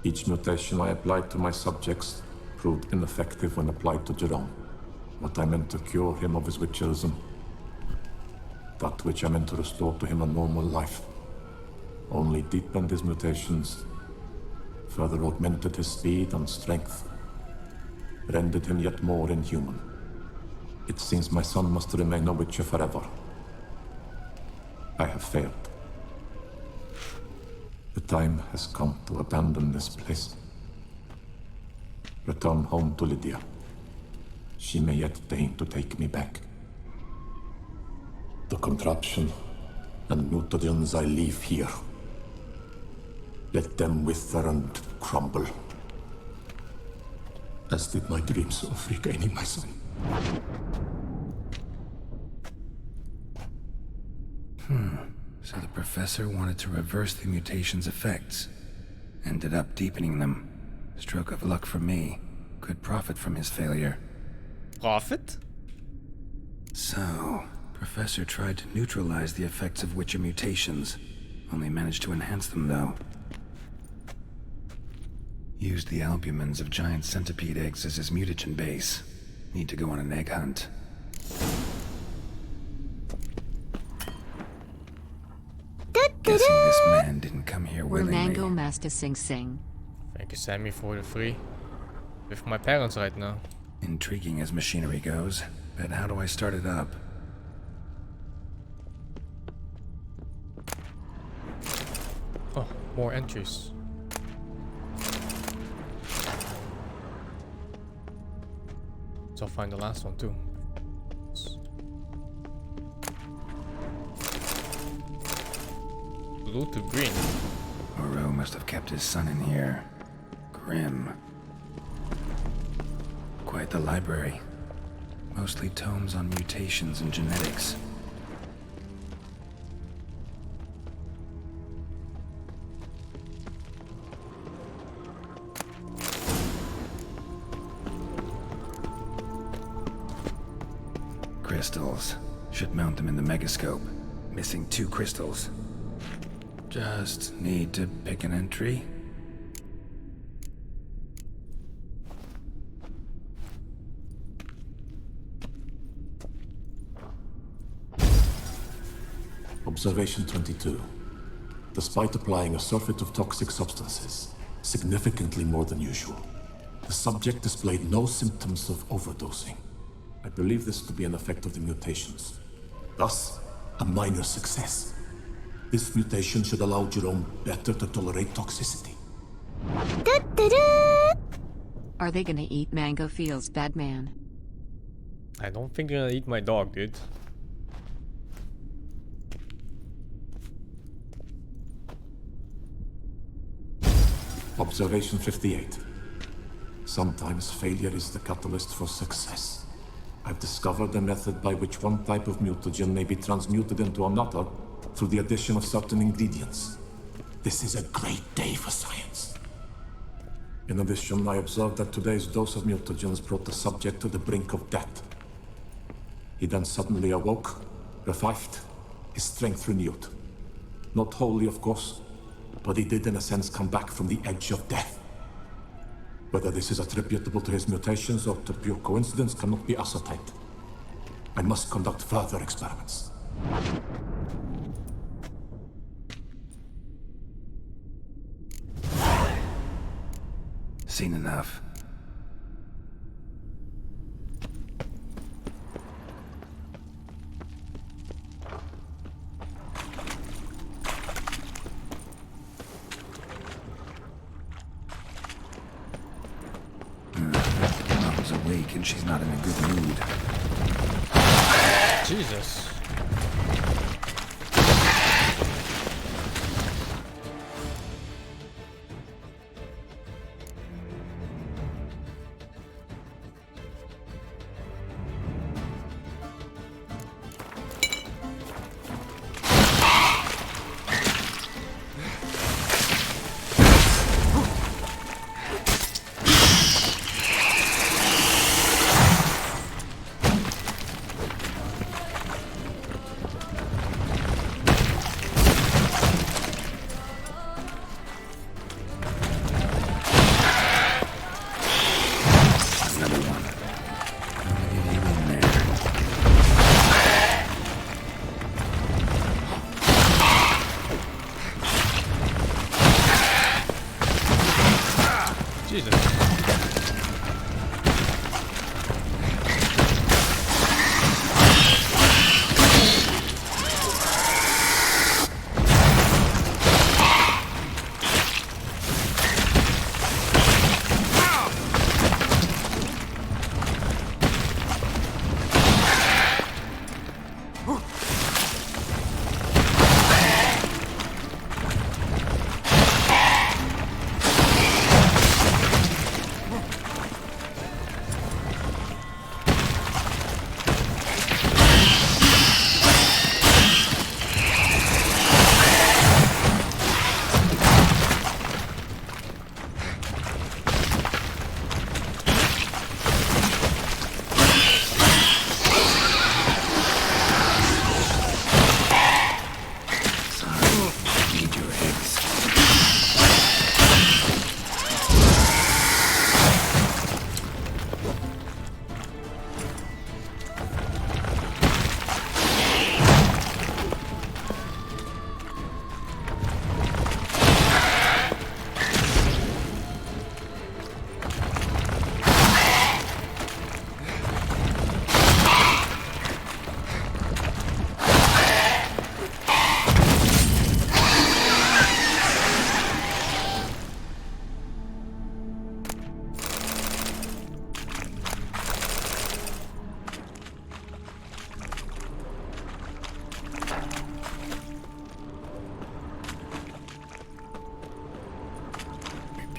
Each mutation I applied to my subjects proved ineffective when applied to Jerome. What I meant to cure him of his witcherism, that which I meant to restore to him a normal life, only deepened his mutations, further augmented his speed and strength, rendered him yet more inhuman. It seems my son must remain a witcher forever. I have failed. The time has come to abandon this place. Return home to Lydia. She may yet deign to take me back. The contraption and mutagens I leave here. Let them wither and crumble, as did my dreams of regaining my son. So the professor wanted to reverse the mutation's effects. Ended up deepening them. Stroke of luck for me. Could profit from his failure. Profit? So, Professor tried to neutralize the effects of Witcher mutations. Only managed to enhance them, though. Used the albumins of giant centipede eggs as his mutagen base. Need to go on an egg hunt. Guessing this man didn't come here We're willingly. Mango Master SingSing. Thank you, Sammy, for the free. With my parents right now. Intriguing as machinery goes, but how do I start it up? Oh, more entries. So I'll find the last one too. Blue to green. Moreau must have kept his son in here. Grim. Quite the library. Mostly tomes on mutations and genetics. Crystals. Should mount them in the megascope. Missing 2 crystals. Just need to pick an entry. Observation 22. Despite applying a surfeit of toxic substances, significantly more than usual, the subject displayed no symptoms of overdosing. I believe this to be an effect of the mutations. Thus, a minor success. This mutation should allow Jerome better to tolerate toxicity. Are they gonna eat Mango Fields, bad man? I don't think you're gonna eat my dog, dude. Observation 58. Sometimes failure is the catalyst for success. I've discovered a method by which one type of mutagen may be transmuted into another through the addition of certain ingredients. This is a great day for science. In addition, I observed that today's dose of mutagens brought the subject to the brink of death. He then suddenly awoke, revived, his strength renewed. Not wholly, of course, but he did in a sense come back from the edge of death. Whether this is attributable to his mutations or to pure coincidence cannot be ascertained. I must conduct further experiments. Seen enough. Mom's awake and she's not in a good mood. Jesus.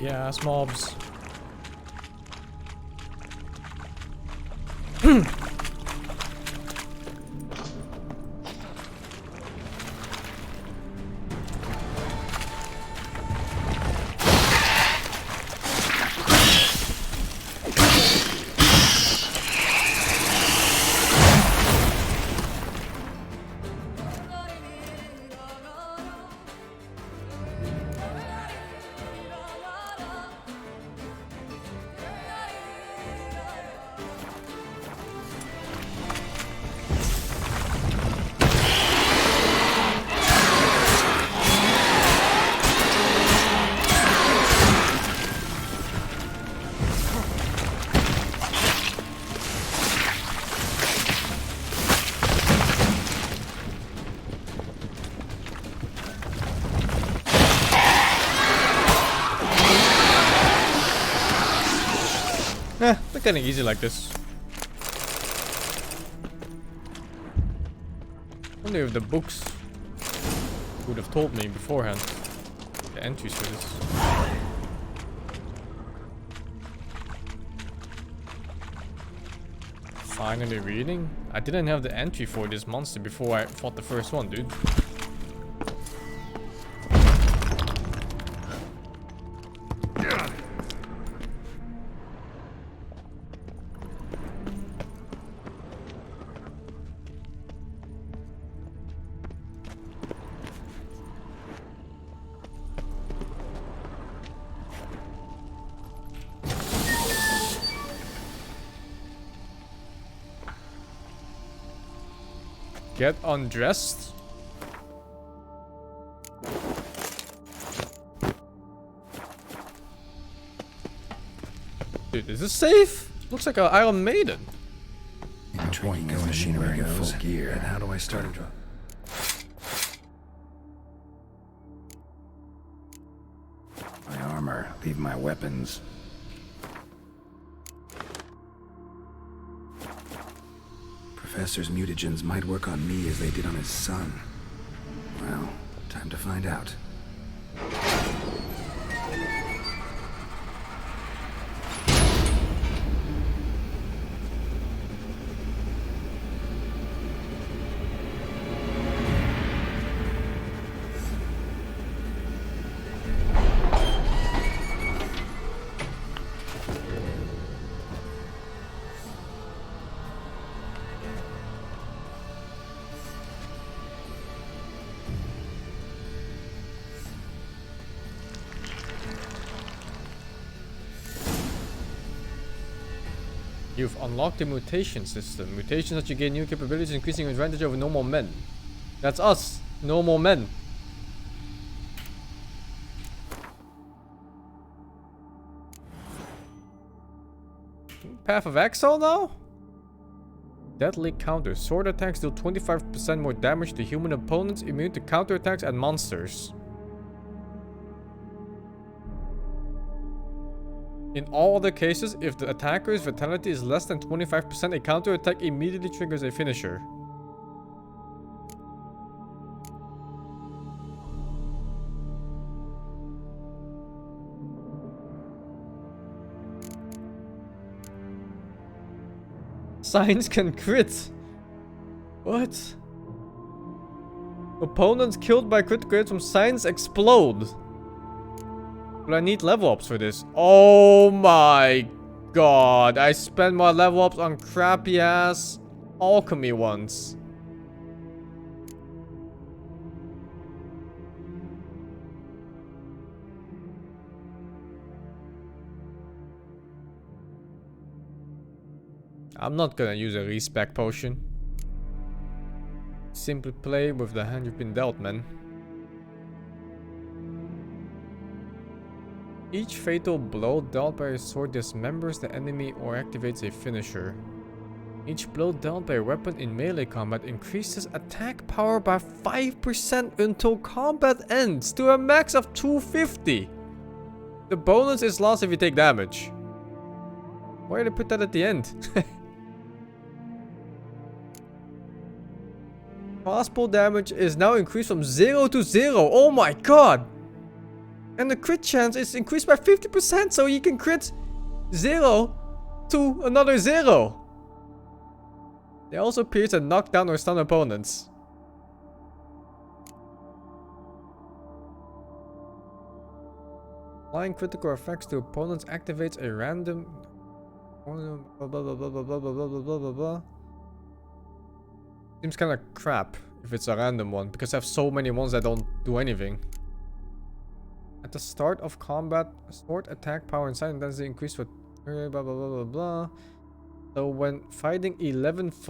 Ass mobs. They're getting easy like this. Wonder if the books would have told me beforehand the entries for this. Finally reading? I didn't have the entry for this monster before I fought the first one, dude. Get undressed? Dude, is this safe? Looks like an Iron Maiden. Intriguing as machinery goes. Full gear. And how do I start a drop? My armor. Leave my weapons. Professor's mutagens might work on me as they did on his son. Well, time to find out. You've unlocked the mutation system. Mutations that you gain new capabilities, increasing your advantage over normal men. That's us, normal men. Path of Exile now? Deadly counter. Sword attacks deal 25% more damage to human opponents, immune to counterattacks and monsters. In all other cases, if the attacker's vitality is less than 25%, a counterattack immediately triggers a finisher. Signs can crit. What? Opponents killed by critical hits from signs explode. But I need level ups for this. Oh my god. I spent my level ups on crappy ass alchemy ones. I'm not gonna use a respec potion. Simply play with the hand you've been dealt, man. Each fatal blow dealt by a sword dismembers the enemy or activates a finisher. Each blow dealt by a weapon in melee combat increases attack power by 5% until combat ends to a max of 250. The bonus is lost if you take damage. Why did they put that at the end? Crossbow damage is now increased from 0 to 0. Oh my god! And the crit chance is increased by 50%, so you can crit 0 to another 0. They also pierce and knock down or stun opponents. Applying critical effects to opponents activates a random... Blah blah blah blah blah blah blah blah blah blah blah. Seems kinda crap if it's a random one, because I have so many ones that don't do anything. At the start of combat, sword attack power and sign intensity increase for blah blah blah blah blah. So when fighting 11